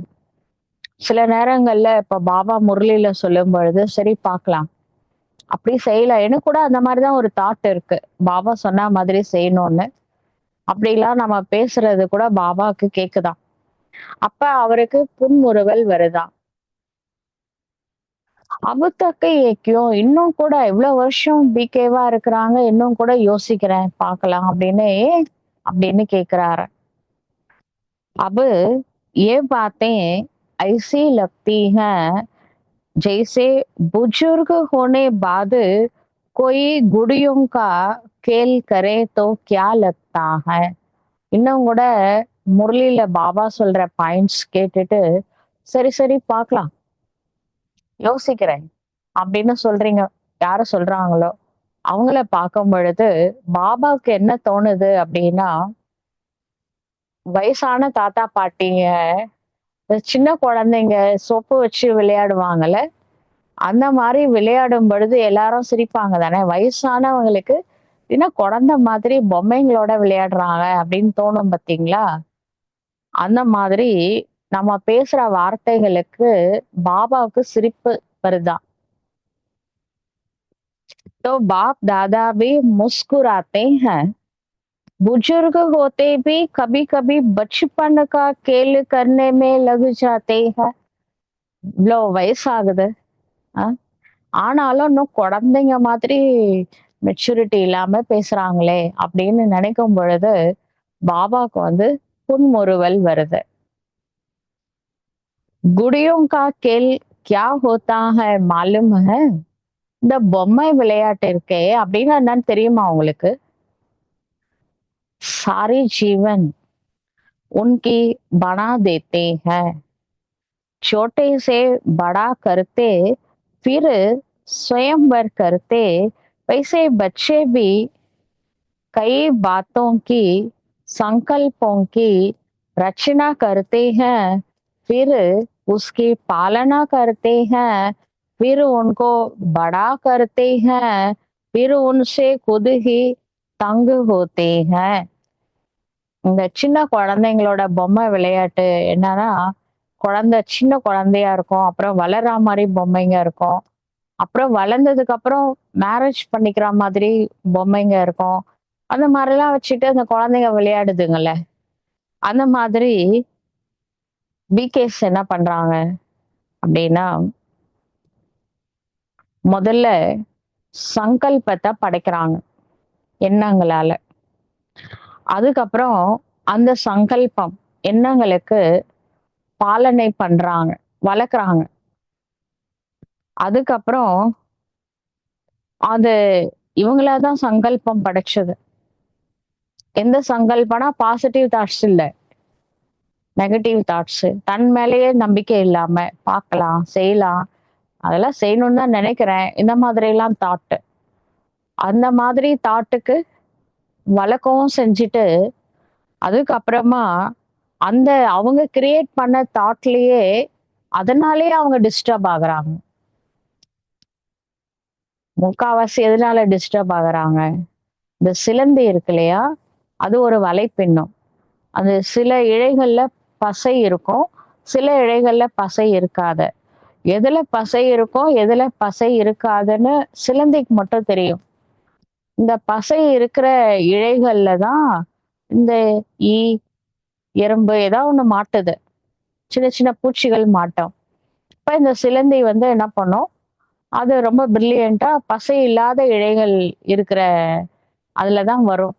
S1: சில நேரங்கள்ல இப்ப பாபா முரளியில சொல்லும் பொழுது சரி பார்க்கலாம், அப்படி செய்யல, எனக்கு கூட அந்த மாதிரிதான் ஒரு தாட் இருக்கு, பாபா சொன்ன மாதிரி செய்யணும்னு. அப்படிலாம் நம்ம பேசுறது கூட பாபாவுக்கு கேக்குதாம். அப்ப அவருக்கு புன்முறுவல் வருதாம். அபுத்தக்க ஏக்கியம் இன்னும் கூட இவ்வளவு வருஷம் பிகேவா இருக்கிறாங்க, இன்னும் கூட யோசிக்கிறேன் பார்க்கலாம் அப்படின்னு கேக்குறாரு. अब ये बातें ऐसी लगती हैं जैसे बुजुर्ग होने बाद कोई गुड़ियों का खेल करे तो क्या लगता है. இன்னும் கூட முரளியில பாபா சொல்ற பாயிண்ட்ஸ் கேட்டுட்டு சரி சரி பார்க்கலாம், யோசிக்கிறேன் அப்படின்னு சொல்றீங்க. யார சொல்றாங்களோ அவங்கள பார்க்கும் பொழுது பாபாவுக்கு என்ன தோணுது அப்படின்னா, வயசான தாத்தா பாட்டிங்க, சின்ன குழந்தைங்க சொப்பு வச்சு விளையாடுவாங்கல்ல, அந்த மாதிரி விளையாடும் பொழுது எல்லாரும் சிரிப்பாங்க தானே. வயசானவங்களுக்கு என்ன குழந்தை மாதிரி பொம்மைங்களோட விளையாடுறாங்க அப்படின்னு தோணும் பாத்தீங்களா. அந்த மாதிரி நம்ம பேசுற வார்த்தைகளுக்கு பாபாவுக்கு சிரிப்பு வருதாம். तो बाप दादा भी मुस्कुराते हैं. बुजुर्ग होते भी कभी-कभी बचपन का खेल करने में लग जाते हैं. இவ்ளோ வயசாகுது. அ ஆனாலும் இன்னும் குழந்தைங்க மாதிரி மெச்சூரிட்டி இல்லாம பேசுறாங்களே! அப்படின்னு நினைக்கும் பொழுது, பாபாக்கு வந்து புன்முறுவல் வருது. "गुड़ियों का खेल क्या होता है मालूम है?" இந்த பொம்மை விளையாட்டு இருக்கே, அப்படின்னா என்னன்னு தெரியுமா உங்களுக்கு? सारी जीवन उनकी बना देते हैं. छोटे से बड़ा करते, फिर स्वयंवर करते, वैसे बच्चे भी कई बातों की, संकल्पों की रचना करते हैं, फिर उसकी पालना करते हैं, फिर उनको बड़ा करते हैं, फिर उनसे खुद ही तंग होते हैं. இந்த சின்ன குழந்தைங்களோட பொம்மை விளையாட்டு என்னன்னா, சின்ன குழந்தையா இருக்கும். அப்புறம் வளர்றா மாரி பொம்மைங்க இருக்கும். அப்புறம் வளர்ந்ததுக்கு அப்புறம் மேரேஜ் பண்ணிக்கிற மாதிரி பொம்மைங்க இருக்கும். அந்த மாரிலாம் வச்சுட்டு அந்த குழந்தைங்க விளையாடுதுங்கல்ல. அந்த மாதிரி பிகேஸ் என்ன பண்றாங்க அப்டின்னா, முதல்ல சங்கல்பத்த படைக்கிறாங்க எண்ணங்களால. அதுக்கப்புறம் அந்த சங்கல்பம் எண்ணங்களுக்கு பாலனை பண்றாங்க, வளர்க்குறாங்க. அதுக்கப்புறம் அது இவங்களா தான் சங்கல்பம் படைச்சது. எந்த சங்கல்பம்னா பாசிட்டிவ் தாட்ஸ் இல்ல. Negative thoughts. தன் மேலேயே நம்பிக்கை இல்லாம, பார்க்கலாம், செய்யலாம், அதெல்லாம் செய்யணும்னு தான் நெனைக்கிறேன். இந்த மாதிரிலாம் தாட். அந்த மாதிரி தாட்டுக்கு வளர்க்கவும் செஞ்சுட்டு, அதுக்கப்புறமா அந்த அவங்க கிரியேட் பண்ண தாட்லயே அதனாலேயே அவங்க டிஸ்டர்ப் ஆகுறாங்க. முக்காவாசி எதனால டிஸ்டர்ப் ஆகுறாங்க? இந்த சிலந்தி இருக்கு இல்லையா? அது ஒரு வலைப்பின்னம். அது சில இழைகள்ல பசை இருக்கும். சில இழைகள்ல பசை இருக்காது. எதுல பசை இருக்கும், எதுல பசை இருக்காதுன்னு சிலந்திக்கு மட்டும் தெரியும். இந்த பசை இருக்கிற இழைகள்ல தான் இந்த ஈ, எறும்பு ஏதாவது ஒண்ணு மாட்டுது. சின்ன சின்ன பூச்சிகள் மாட்டும். இப்ப இந்த சிலந்தி வந்து என்ன பண்ணும்? அது ரொம்ப பிரில்லியன்ட்டா பசை இல்லாத இழைகள் இருக்கிற அதுல தான் வரும்.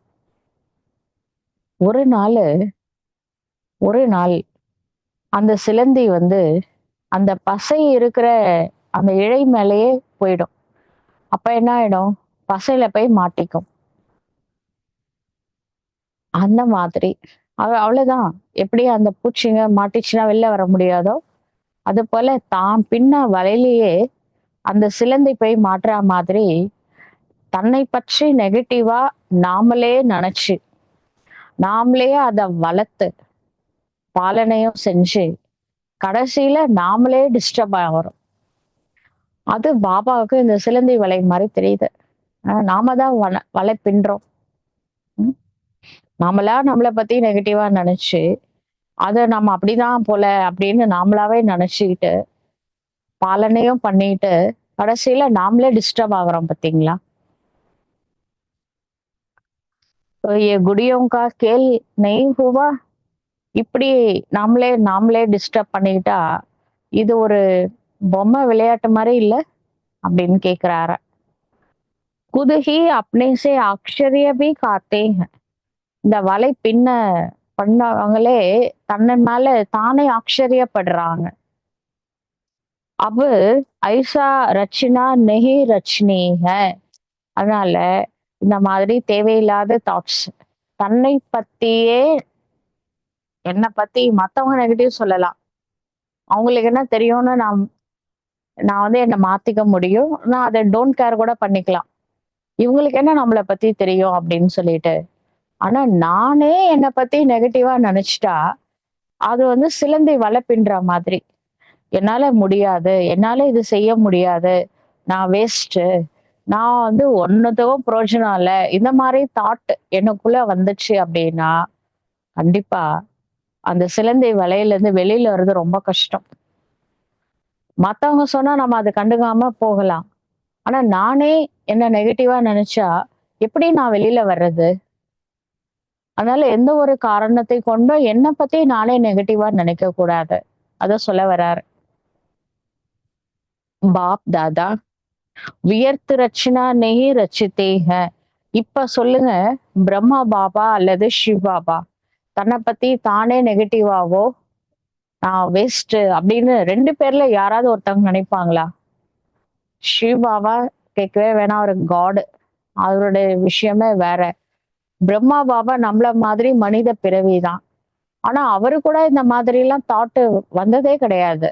S1: ஒரு நாளு ஒரு நாள் அந்த சிலந்தி வந்து அந்த பசை இருக்கிற அந்த இழை மேலேயே போயிடும். அப்ப என்ன ஆயிடும்? பசையில போய் மாட்டிக்கும். அந்த மாதிரி. அவ்வளவுதான். எப்படி அந்த பூச்சிங்க மாட்டிச்சுன்னா வெளில வர முடியாதோ, அதுபோல தான் பின்ன வலையிலேயே அந்த சிலந்தி போய் மாட்றா மாதிரி, தன்னை பற்றி நெகட்டிவா நாமளே நெனச்சு, நாமளே அத வளர்த்து, பாலனையும் செஞ்சு, கடைசியில நாமளே டிஸ்டர்ப் ஆகுறோம். அது பாபாவுக்கு இந்த சிலந்தி வலை மாரி தெரியுது. நாம தான் வலை பின்றோம். ம். நாமளா நம்மள பத்தி நெகட்டிவா நெனச்சு, அத நம்ம அப்படிதான் போல அப்படின்னு நாமளாவே நெனச்சுக்கிட்டு, பாலனையும் பண்ணிட்டு, கடைசியில நாமளே டிஸ்டர்ப் ஆகுறோம் பார்த்தீங்களா? तो ये गुड़ियों का खेल नहीं हुआ. இப்படி நாமளே நாமளே டிஸ்டர்ப் பண்ணிக்கிட்டா, இது ஒரு பொம்மை விளையாட்டு மாரி இல்ல? அப்படின்னு கேட்கிறாரு. खुद ही अपने से आश्चर्य भी खाते हैं. இந்த வலை பின்ன பண்ணவங்களே தன்ன மேல தானே ஆச்சரியப்படுறாங்க. अब ऐसा रचना नहीं रचनी है. அதனால இந்த மாதிரி தேவையில்லாத தாட்ஸ் தன்னை பத்தியே என்ன பத்தி மத்தவங்க நெகட்டிவ் சொல்லலாம். அவங்களுக்கு என்ன தெரியும்னு நான் நான் வந்து என்ன மாத்திக்க முடியும். நான் அத டோன்ட் கேர் கூட பண்ணிக்கலாம். இவங்களுக்கு என்ன நம்மள பத்தி தெரியும் அப்படின்னு சொல்லிட்டு. ஆனா நானே என்ன பத்தி நெகட்டிவா நெனச்சுட்டா, அது வந்து சிலந்தி வலை பின்ற மாதிரி. என்னால முடியாது. என்னால இது செய்ய முடியாது. நான் வேஸ்ட்டு. நான் வந்து ஒண்ணுத்துக்கும் பிரயோஜனம் இல்ல. இந்த மாரி தாட் எனக்குள்ள வந்துச்சு அப்படின்னா, கண்டிப்பா அந்த சிலந்தி வலையிலேருந்து வெளியில வர்றது ரொம்ப கஷ்டம். மத்தவங்க சொன்னா நம்ம அத கண்டுக்காம போகலாம். ஆனா நானே என்ன நெகட்டிவா நெனச்சா, எப்படி நான் வெளியில வர்றது? அதனால எந்த ஒரு காரணத்தை கொண்டும் என்ன பத்தி நானே நெகட்டிவா நினைக்க கூடாது. அத சொல்ல வர்றாரு. பாப் தாதா வியர்த்து ரச்சனா நெஹி ரச்சித்தே ஹை. இப்ப சொல்லுங்க, பிரம்மா பாபா அல்லது சிவ் பாபா தன்னை பத்தி தானே நெகட்டிவாவோ நான் வேஸ்ட் அப்படின்னு 2 பேர்ல யாராவது ஒருத்தவங்க நினைப்பாங்களா? சிவ் பாபா கேட்கவே வேணாம், ஒரு காட். அவருடைய விஷயமே வேற. பிரம்மா பாபா நம்மள மாதிரி மனித பிறவிதான். ஆனா அவரு கூட இந்த மாதிரி எல்லாம் தாட் வந்ததே கிடையாது.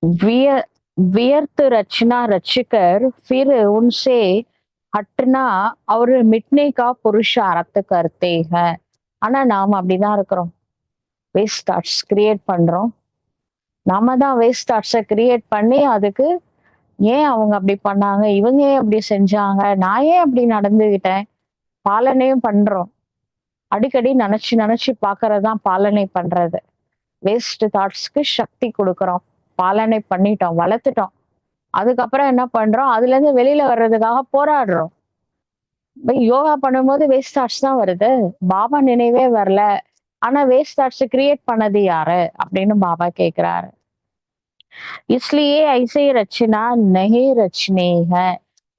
S1: विय व्यर्थ रचना रचकर फिर उनसे हटना और मिटने का पुरुषार्थ करते हैं. ஆனா நாம அப்படிதான் இருக்கிறோம். வேஸ்ட் தாட்ஸ் கிரியேட் பண்றோம். நாம தான் வேஸ்ட் தாட்ஸை கிரியேட் பண்ணி அதுக்கு ஏன் அவங்க அப்படி பண்ணாங்க, இவங்க ஏன் அப்படி செஞ்சாங்க, நான் ஏன் அப்படி நடந்துகிட்டேன், பாலனையும் பண்றோம். அடிக்கடி நினைச்சு நினைச்சு பாக்குறதுதான் பாலனை பண்றது. வேஸ்ட் தாட்ஸ்க்கு சக்தி கொடுக்குறோம். பாலனை பண்ணிட்டோம், வளர்த்துட்டோம். அதுக்கப்புறம் என்ன பண்றோம்? அதுலேருந்து வெளியில வர்றதுக்காக போராடுறோம். யோகா பண்ணும்போது வேஸ்ட் தாட்ஸ் தான் வருது. பாபா நினைவே வரல. ஆனா வேஸ்ட் தாட்ஸ் கிரியேட் பண்ணது யாரு? அப்படின்னு பாபா கேட்கிறாரு. इसलिए ऐसे रचना नहीं रचने है.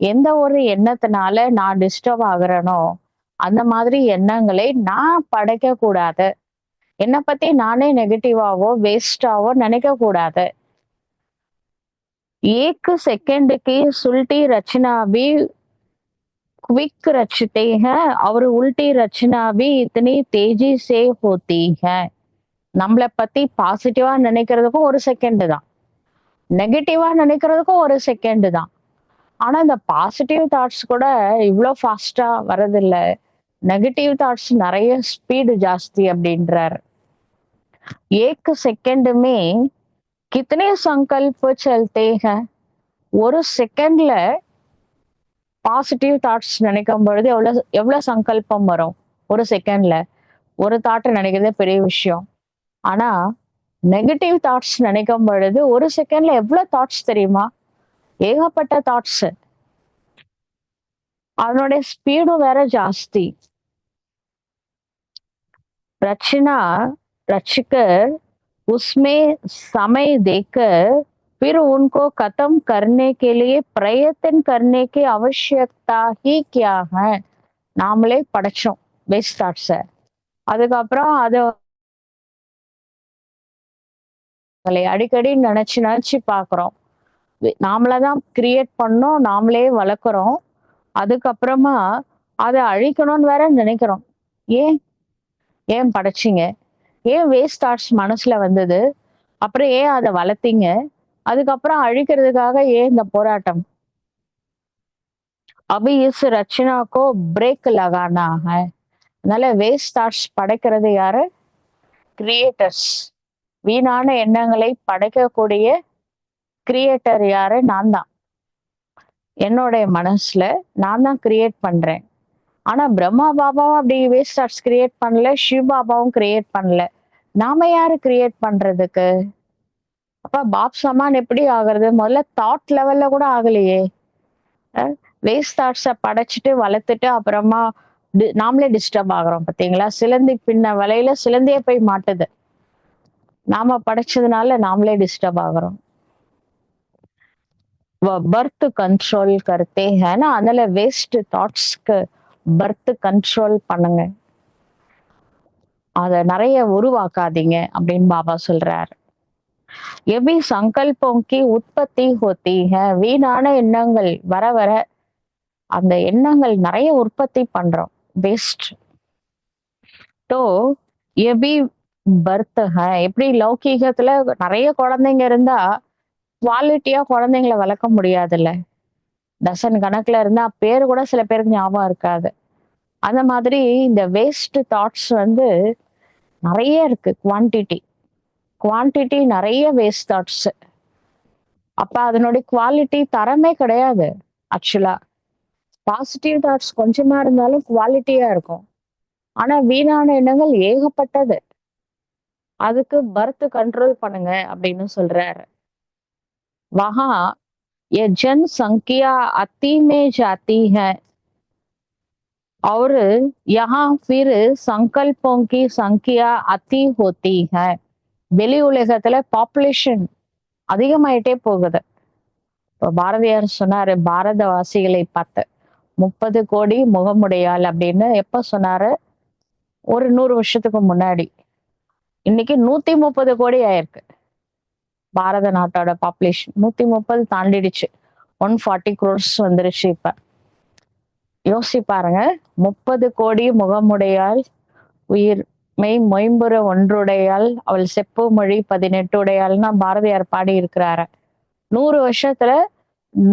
S1: எந்த ஒரு எண்ணத்தினால நான் டிஸ்டர்ப் ஆகுறேனோ அந்த மாதிரி எண்ணங்களை நான் படைக்க கூடாது. என்னை பத்தி நானே நெகட்டிவாவோ வேஸ்டாவோ நினைக்க கூடாது. एक सेकंड की सुलटी रचना भी क्विक रचते हैं और उल्टी रचना भी इतनी तेजी से होती है. நம்மளை பத்தி பாசிட்டிவா நினைக்கிறதுக்கும் ஒரு செகண்ட் தான், நெகட்டிவா நினைக்கிறதுக்கும் ஒரு செகண்ட் தான். ஆனா இந்த பாசிட்டிவ் தாட்ஸ் கூட இவ்வளோ ஃபாஸ்டா வரதில்ல. நெகட்டிவ் தாட்ஸ் நிறைய ஸ்பீடு ஜாஸ்தி அப்படின்றாரு. एक सेकंड में कितने संकल्प चलते हैं. ஒரு செகண்ட்ல பாசிட்டிவ் தாட்ஸ் நினைக்கும் பொழுது எவ்வளவு எவ்வளவு சங்கல்பம் வரும். ஒரு செகண்ட்ல ஒரு தாட்டை நினைக்கிறதே பெரிய விஷயம். ஆனா நெகட்டிவ் தாட்ஸ் நினைக்கும் பொழுது ஒரு செகண்ட்ல எவ்வளவு தாட்ஸ் தெரியுமா? ஏகப்பட்ட தாட்ஸ். அதனுடைய ஸ்பீடும் வேற ஜாஸ்தி. रचना रचकर उसमें समय देकर फिर उनको खत्म करने के लिए प्रयत्न करने की आवश्यकता ही क्या है. நாமளே படைச்சோம் வேஸ்ட் தாட்ஸ. அதுக்கப்புறம் அதை அடிக்கடி நினைச்சு நினைச்சு பாக்குறோம். நாமளதான் கிரியேட் பண்ணோம், நாமளே வளர்க்குறோம். அதுக்கப்புறமா அதை அழிக்கணும்னு வேற நினைக்கிறோம். ஏன் ஏன் படைச்சிங்க? ஏன் வேஸ்ட் தாட்ஸ் மனசுல வந்தது? அப்புறம் ஏன் அதை வளர்த்தீங்க? அதுக்கப்புறம் அழிக்கிறதுக்காக ஏன் இந்த போராட்டம்? अभी इस रचना को ब्रेक लगाना है. அதனால வேஸ்ட் தாட்ஸ் படைக்கிறது யாரு? கிரியேட்டர்ஸ். வீணான எண்ணங்களை படைக்கக்கூடிய கிரியேட்டர் யாரு? நான் தான். என்னுடைய மனசுல நான் தான் கிரியேட் பண்றேன். ஆனா பிரம்மா பாபாவும் அப்படி வேஸ்ட் தாட்ஸ் கிரியேட் பண்ணல, சிவ் பாபாவும் கிரியேட் பண்ணல. நாம யாரு கிரியேட் பண்றதுக்கு? அப்ப பாப் சமான் எப்படி ஆகுறது? முதல்ல தாட் லெவல்ல கூட ஆகலையே. வேஸ்ட் தாட்ஸை படைச்சிட்டு வளர்த்துட்டு அப்புறமா நாமளே டிஸ்டர்ப் ஆகுறோம். பாத்தீங்களா? சிலந்தி பின்ன வலையில சிலந்தியே போய் மாட்டுது. நாம படைச்சதுனால நாமளே டிஸ்டர்ப் ஆகுறோம். பர்த் கண்ட்ரோல் கருத்தே ஹேனா. அதனால வேஸ்ட் தாட்ஸ்க்கு பர்த் கண்ட்ரோல் பண்ணுங்க. அத நிறைய உருவாக்காதீங்க அப்படின்னு பாபா சொல்றாரு. எபி சங்கல்பம் கி உற்பத்தி ஹோத்தி ஹை. வீணான எண்ணங்கள் வர வர அந்த எண்ணங்கள் நிறைய உற்பத்தி பண்றோம். வேஸ்ட் तो ये भी பர்த் है. எப்படி லௌகீகத்துல நிறைய குழந்தைங்க இருந்தா குவாலிட்டியா குழந்தைங்களை வளர்க்க முடியாதுல்ல. டசன் கணக்குல இருந்தா பேரு கூட சில பேருக்கு ஞாபகம் இருக்காது. அந்த மாதிரி இந்த வேஸ்ட் தாட்ஸ் வந்து நிறைய இருக்கு. குவான்டிட்டி நிறைய வேஸ்ட் தாட்ஸ். அப்ப அதனுடைய குவாலிட்டி தரமே கிடையாது. ஆக்சுவலா பாசிட்டிவ் தாட்ஸ் கொஞ்சமா இருந்தாலும் குவாலிட்டியா இருக்கும். ஆனா வீணான எண்ணங்கள் ஏகப்பட்டது. அதுக்கு பர்த் கண்ட்ரோல் பண்ணுங்க அப்படின்னு சொல்றாரு. वहां ये जनसंख्या अति में जाती है. और यहाँ फिर संकल्पों की संख्या अति होती है. வெளி உலகத்துல பாப்புலேஷன் அதிகமாயிட்டே போகுது. இப்ப பாரதியார் சொன்னாரு பாரதவாசிகளை பார்த்து 30 கோடி முகமுடையாள் அப்படின்னு எப்ப சொன்னாரு? ஒரு 100 வருஷத்துக்கு முன்னாடி. இன்னைக்கு 130 கோடி ஆயிருக்கு. பாரத நாட்டோட பாப்புலேஷன் 130 தாண்டிடுச்சு. 140 crores வந்துருச்சு இப்ப. யோசிச்சு பாருங்க. 30 கோடி முகமுடையாள் உயிர் மெய் மொயம்புற ஒன்றுடையாள் அவள் செப்பு மொழி 18 உடையாள்னா பாரதியார் பாடி இருக்கிறாரு. 100 வருஷத்துல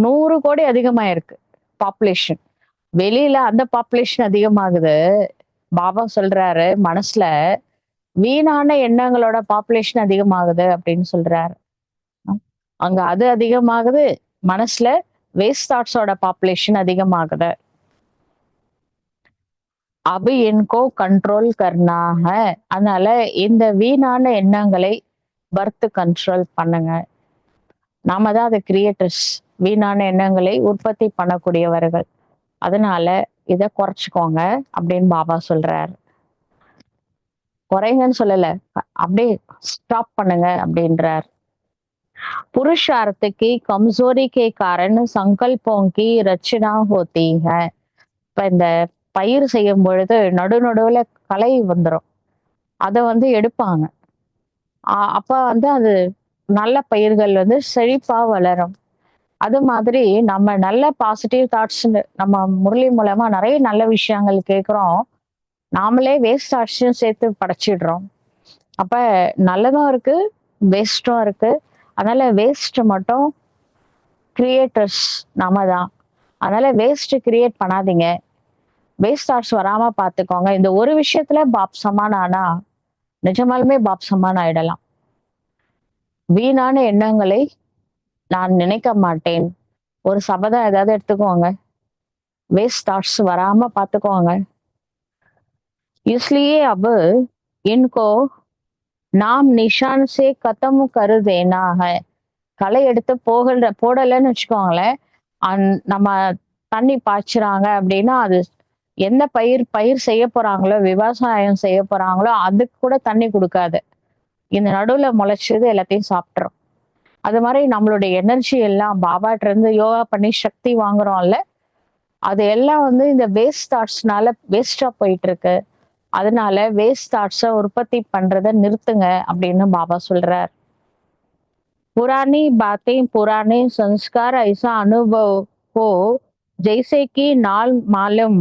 S1: 100 கோடி அதிகமாயிருக்கு பாப்புலேஷன். வெளியில அந்த பாப்புலேஷன் அதிகமாகுது. பாபா சொல்றாரு மனசுல வீணான எண்ணங்களோட பாப்புலேஷன் அதிகமாகுது அப்படின்னு சொல்றாரு. அங்க அது அதிகமாகுது, மனசுல வேஸ்ட் தாட்ஸோட பாப்புலேஷன் அதிகமாகுது. அபி என்கோ கண்ட்ரோல் கர்னா ஹை. அதனால இந்த வீணான எண்ணங்களை பர்த் கண்ட்ரோல் பண்ணுங்க. நாம தான் அது கிரியேட்டர்ஸ். வீணான எண்ணங்களை உற்பத்தி பண்ணக்கூடியவர்கள். அதனால இத குறைச்சுக்கோங்க அப்படின்னு பாபா சொல்றாரு. குறைங்கன்னு சொல்லல, அப்படியே ஸ்டாப் பண்ணுங்க அப்படின்றார். पुरुषार्थ की कमजोरी के कारण संकल्पों की रचना होती है. இப்ப இந்த பயிர் செய்யும் பொழுது நடுநடுவுல களை வந்துரும். அத எடுப்பாங்க. அப்ப அது நல்ல பயிர்கள் செழிப்பா வளரும். அது மாதிரி நம்ம நல்ல பாசிட்டிவ் தாட்ஸ் நம்ம முரளி மூலமா நிறைய நல்ல விஷயங்கள் கேட்கிறோம். நாமளே வேஸ்ட் தாட்ஸையும் சேர்த்து படைச்சிடுறோம். அப்ப நல்லதும் இருக்கு, வேஸ்டும் இருக்கு. அதனால வேஸ்ட் மட்டும் கிரியேட்டர்ஸ் நாம தான். அதனால வேஸ்ட் கிரியேட் பண்ணாதீங்க. வேஸ்ட் தாட்ஸ் வராம பாத்துக்கோங்க. இந்த ஒரு விஷயத்துல பாப் சமான் ஆனா நிஜமாலுமே பாப் சமான் ஆயிடலாம். வீணான எண்ணங்களை நான் நினைக்க மாட்டேன். ஒரு சபதம் ஏதாவது எடுத்துக்கோங்க. वेस्ट थॉट्स वरामा पाத்துக்கோங்க. इसलिए अब इनको नाम निशान से खत्म कर देना है. களை எடுத்து போடலன்னு வச்சுக்கோங்களேன். நம்ம தண்ணி பாய்ச்சுறாங்க அப்படின்னா அது எந்த பயிர் செய்ய போறாங்களோ, விவசாயம் செய்ய போறாங்களோ அதுக்கு கூட தண்ணி கொடுக்காது. இந்த நடுவுல முளைச்சது எல்லாத்தையும் சாப்பிட்டுரும். அது மாதிரி நம்மளுடைய எனர்ஜி எல்லாம் பாபாட்ட இருந்து யோகா பண்ணி சக்தி வாங்குறோம்ல, அது எல்லாம் இந்த வேஸ்ட் தாட்ஸ்னால வேஸ்டா போயிட்டு இருக்கு. அதனால வேஸ்ட் தாட்ஸை உற்பத்தி பண்றதை நிறுத்துங்க அப்படின்னு பாபா சொல்றார். पुरानी बातें पुराने संस्कार ऐसा अनुभव हो जैसे कि नाल मालूम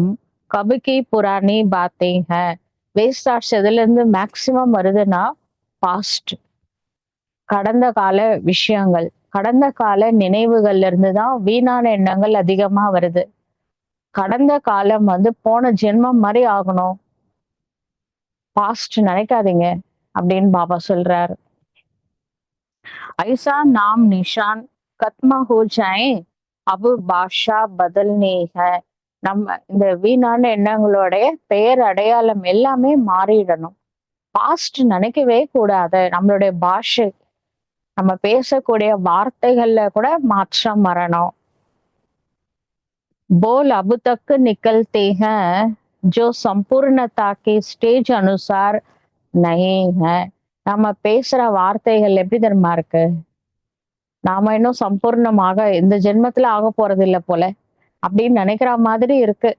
S1: कब की पुरानी बातें हैं. வேஸ்ட் தாட்ஸ் எதுல இருந்து மேக்சிமம் வருதுன்னா பாஸ்ட், கடந்த கால விஷயங்கள், கடந்த கால நினைவுகள்ல இருந்து தான் வீணான எண்ணங்கள் அதிகமா வருது. கடந்த காலம் போன ஜென்மம் மாதிரி ஆகணும், பாஸ்ட் நினைக்காதீங்க அப்படின்னு பாபா சொல்றாரு. ऐसा नाम निशान खत्म हो जाए अब பாஷா बदलने है. நம்ம இந்த வீணான எண்ணங்களுடைய பெயர் அடையாளம் எல்லாமே மாறிடணும். பாஸ்ட் நினைக்கவே கூடாது. நம்மளுடைய பாஷை, நம்ம பேசக்கூடிய வார்த்தைகள்ல கூட மாற்றம் வரணும். बोल अब तक निकलते हैं जो संपूर्णता के स्टेज अनुसार नहीं है. நம்ம பேசுற வார்த்தைகள் எப்படி தெரியுமா இருக்கு? நாம இன்னும் சம்பூர்ணமாக இந்த ஜென்மத்துல ஆக போறது இல்லை போல அப்படின்னு நினைக்கிற மாதிரி இருக்கு.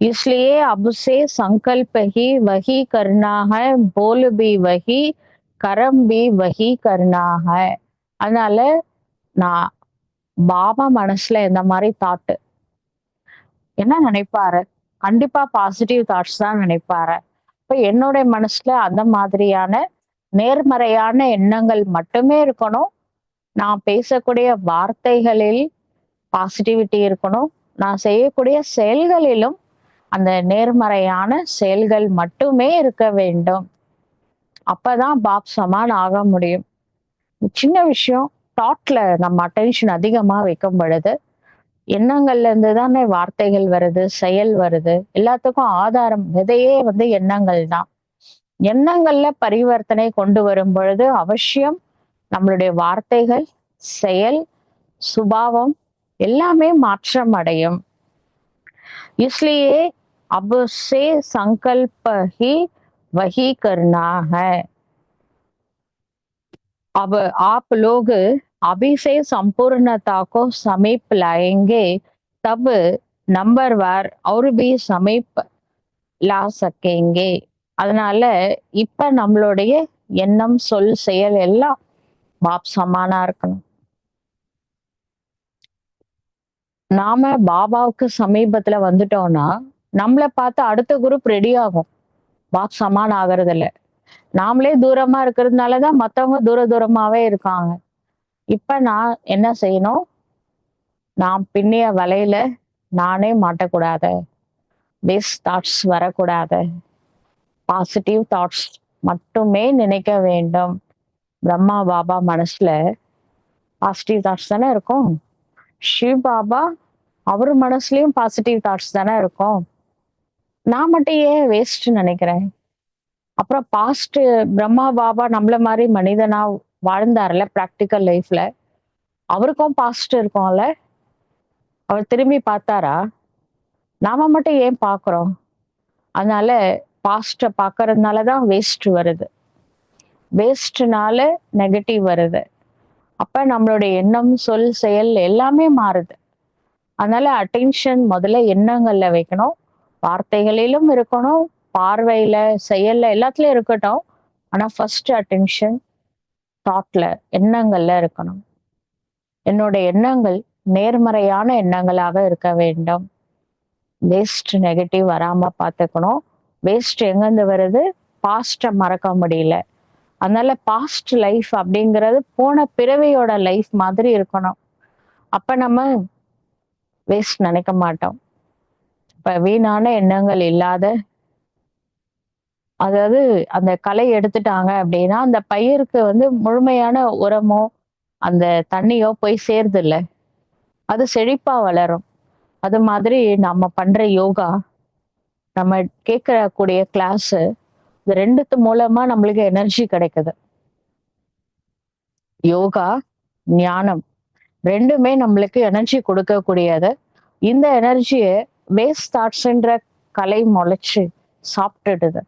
S1: इसलिए अब से संकल्प ही वही करना है, बोल भी वही, कर्म भी वही करना है. அதனால நான் பாபா மனசுல இந்த மாதிரி தாட்டு என்ன நினைப்பாரு? கண்டிப்பா பாசிட்டிவ் தாட்ஸ் தான் நினைப்பாரு. இப்ப என்னோட மனசுல அந்த மாதிரியான நேர்மறையான எண்ணங்கள் மட்டுமே இருக்கணும். நான் பேசக்கூடிய வார்த்தைகளில் பாசிட்டிவிட்டி இருக்கணும். நான் செய்யக்கூடிய செயல்களிலும் அந்த நேர்மறையான செயல்கள் மட்டுமே இருக்க வேண்டும். அப்பதான் பாப் சமான் ஆக முடியும். சின்ன விஷயம், தாட்ல நம்ம அட்டென்ஷன் அதிகமா வைக்கும் பொழுது எண்ணங்கள்ல இருந்து தானே வார்த்தைகள் வருது, செயல் வருது. எல்லாத்துக்கும் ஆதாரம் விதையே எண்ணங்கள் தான். எண்ணங்கள்ல பரிவர்த்தனை கொண்டு வரும் பொழுது அவசியம் நம்மளுடைய வார்த்தைகள், செயல், சுபாவம் எல்லாமே மாற்றம் அடையும். इसलिए अब से संकल्प ही वही करना है। अब आप लोग अभी से संपूर्णता को समीप लाएंगे, तब नंबर वार और भी समीप லா சக்கேங்கே. அதனால இப்ப நம்மளுடைய எண்ணம், சொல், செயல் எல்லாம் பாப் சமானா இருக்கணும். நாம பாபாவுக்கு சமீபத்துல வந்துட்டோம்னா, நம்மள பார்த்து அடுத்த குரூப் ரெடி ஆகும். பாப் சமான் ஆகுறதில்ல. நாமளே தூரமா இருக்கிறதுனால தான் மத்தவங்க தூர தூரமாவே இருக்காங்க. இப்ப நான் என்ன செய்யணும்? நான் பின்னிய வலையில நானே மாட்டக்கூடாது. வேஸ்ட் தாட்ஸ் வரக்கூடாது. பாசிட்டிவ் தாட்ஸ் மட்டுமே நினைக்க வேண்டும். பிரம்மா பாபா மனசுல பாசிட்டிவ் தாட்ஸ் தானே இருக்கும். சிவ் பாபா அவர் மனசுலயும் பாசிட்டிவ் தாட்ஸ் தானே இருக்கும். நான் மட்டும் ஏன் வேஸ்ட் நினைக்கிறேன்? அப்புறம் பாஸ்ட் பிரம்மா பாபா நம்மள மாதிரி மனிதனா வாழ்ந்தார்ல பிராக்டிக்கல் லைஃப்ல. அவருக்கும் பாஸ்ட் இருக்கும்ல. அவர் திரும்பி பார்த்தாரா? நாம மட்டும் ஏன் பார்க்கிறோம்? அதனால பாஸ்ட பார்க்கறதுனால தான் வேஸ்ட் வருது. வேஸ்ட்னால நெகட்டிவ் வருது. அப்ப நம்மளுடைய எண்ணம், சொல், செயல் எல்லாமே மாறுது. அதனால அட்டென்ஷன் முதல்ல எண்ணங்கள்ல வைக்கணும். வார்த்தைகளிலும் இருக்கணும், பார்வையில, செயல்ல எல்லாத்துலயும் இருக்கட்டும். ஆனா ஃபர்ஸ்ட் அட்டென்ஷன் தாட்ல, எண்ணங்கள்ல இருக்கணும். என்னோட எண்ணங்கள் நேர்மறையான எண்ணங்களாக இருக்க வேண்டும். வேஸ்ட் நெகட்டிவ் வராம பார்த்துக்கணும். வேஸ்ட் எங்கிருந்து வருது? பாஸ்ட மறக்க முடியல. அதனால பாஸ்ட் லைஃப் அப்படிங்கிறது போன பிறவியோட லைஃப் மாதிரி இருக்கணும். அப்ப நம்ம வேஸ்ட் நினைக்க மாட்டோம். இப்ப வீணான எண்ணங்கள் இல்லாத, அதாவது அந்த களை எடுத்துட்டாங்க அப்படின்னா அந்த பயிருக்கு முழுமையான உரமோ அந்த தண்ணியோ போய் சேருது இல்ல, அது செழிப்பா வளரும். அது மாதிரி நம்ம பண்ற யோகா, நம்ம கேட்கக்கூடிய கிளாஸ், இது ரெண்டுத்து மூலமா நம்மளுக்கு எனர்ஜி கிடைக்குது. யோகா, ஞானம் ரெண்டுமே நம்மளுக்கு எனர்ஜி கொடுக்கக்கூடியது. இந்த எனர்ஜியை வேஸ்ட் தாட்ஸ்ன்ற கலை முளைச்சு சாப்பிட்டுடுது.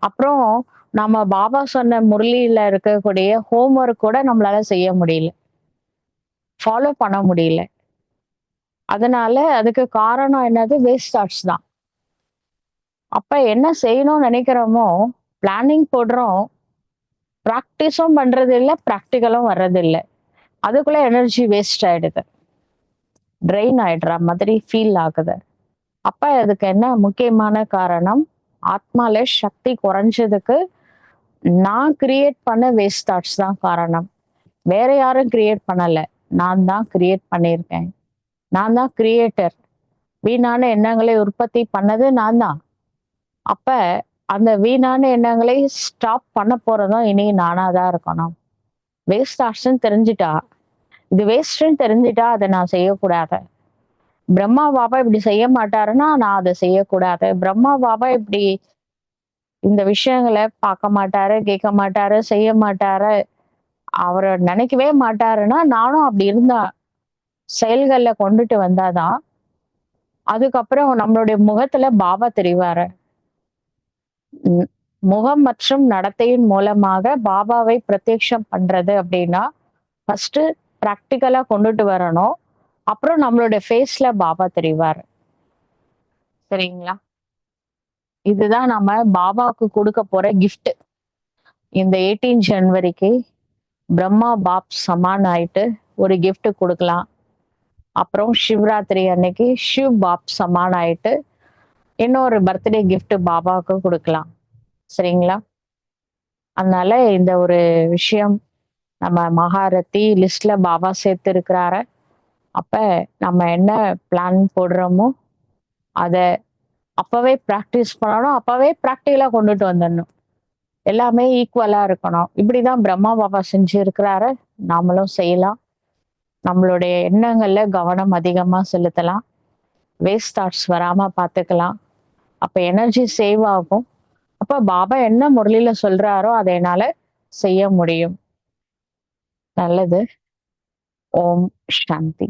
S1: அப்புறம் நம்ம பாபா சொன்ன முரளியில இருக்கக்கூடிய ஹோம்ஒர்க் கூட நம்மளால செய்ய முடியல, ஃபாலோ பண்ண முடியல. அதனால அதுக்கு காரணம் என்னது? வேஸ்ட் தாட்ஸ் தான். அப்ப என்ன செய்யணும்னு நினைக்கிறோமோ, பிளானிங் போடுறோம், ப்ராக்டிஸும் பண்றது இல்ல, ப்ராக்டிக்கலும் வர்றது இல்ல. அதுக்குள்ள எனர்ஜி வேஸ்ட் ஆயிடுது, ட்ரெயின் ஆயிடுற மாதிரி ஃபீல் ஆகுது. அப்ப அதுக்கு என்ன முக்கியமான காரணம்? ஆத்மால சக்தி குறைஞ்சதுக்கு நான் கிரியேட் பண்ண வேஸ்ட் தாட்ஸ் தான் காரணம். வேற யாரும் கிரியேட் பண்ணல, நான் தான் கிரியேட் பண்ணியிருக்கேன். நான் தான் கிரியேட்டர். வீணான எண்ணங்களை உற்பத்தி பண்ணது நான் தான். அப்ப அந்த வீணான எண்ணங்களை ஸ்டாப் பண்ண போறதும் இனி நானா தான் இருக்கணும். வேஸ்ட் தாட்ஸ்ன்னு தெரிஞ்சுட்டா, இது வேஸ்ட்ன்னு தெரிஞ்சுட்டா அதை நான் செய்யக்கூடாது. பிரம்மா பாபா இப்படி செய்ய மாட்டாருன்னா நான் அதை செய்யக்கூடாது. பிரம்மா பாபா இப்படி இந்த விஷயங்களை பார்க்க மாட்டாரு, கேட்க மாட்டாரு, செய்ய மாட்டாரு, அவரை நினைக்கவே மாட்டாருன்னா நானும் அப்படி இருந்தா செயல்கள்ல கொண்டுட்டு வந்தாதான் அதுக்கப்புறம் நம்மளுடைய முகத்துல பாபா தெரிவாரு. முகம் மற்றும் நடத்தையின் மூலமாக பாபாவை பிரத்யக்ஷம் பண்றது அப்படின்னா ஃபர்ஸ்ட் ப்ராக்டிக்கலா கொண்டுட்டு வரணும். அப்புறம் நம்மளுடைய ஃபேஸ்ல பாபா தெரிவாரு. சரிங்களா? இதுதான் நம்ம பாபாவுக்கு கொடுக்க போற கிஃப்ட். இந்த 18 ஜனவரிக்கு பிரம்மா பாப் சமான் ஆயிட்டு ஒரு கிஃப்ட் கொடுக்கலாம். அப்புறம் சிவராத்திரி அன்னைக்கு சிவ் பாப் சமான் ஆயிட்டு இன்னொரு பர்த்டே கிஃப்ட் பாபாவுக்கு கொடுக்கலாம். சரிங்களா? அதனால இந்த ஒரு விஷயம் நம்ம மகாரத்தி லிஸ்ட்ல பாபா சேர்த்து இருக்கிறாரு. அப்ப நம்ம என்ன பிளான் போடுறோமோ அதை அப்பவே ப்ராக்டிஸ் பண்ணணும், அப்பவே ப்ராக்டிக்கலா கொண்டுட்டு வந்துடணும். எல்லாமே ஈக்குவலா இருக்கணும். இப்படிதான் பிரம்மா பாபா செஞ்சு இருக்கிறாரு. நாமளும் செய்யலாம். நம்மளுடைய எண்ணங்கள்ல கவனம் அதிகமா செலுத்தலாம். வேஸ்ட் தாட்ஸ் வராம பார்த்துக்கலாம். அப்ப எனர்ஜி சேவ் ஆகும். அப்ப பாபா என்ன முரளியில சொல்றாரோ அதை என்னால செய்ய முடியும். நல்லது. ஓம் சாந்தி.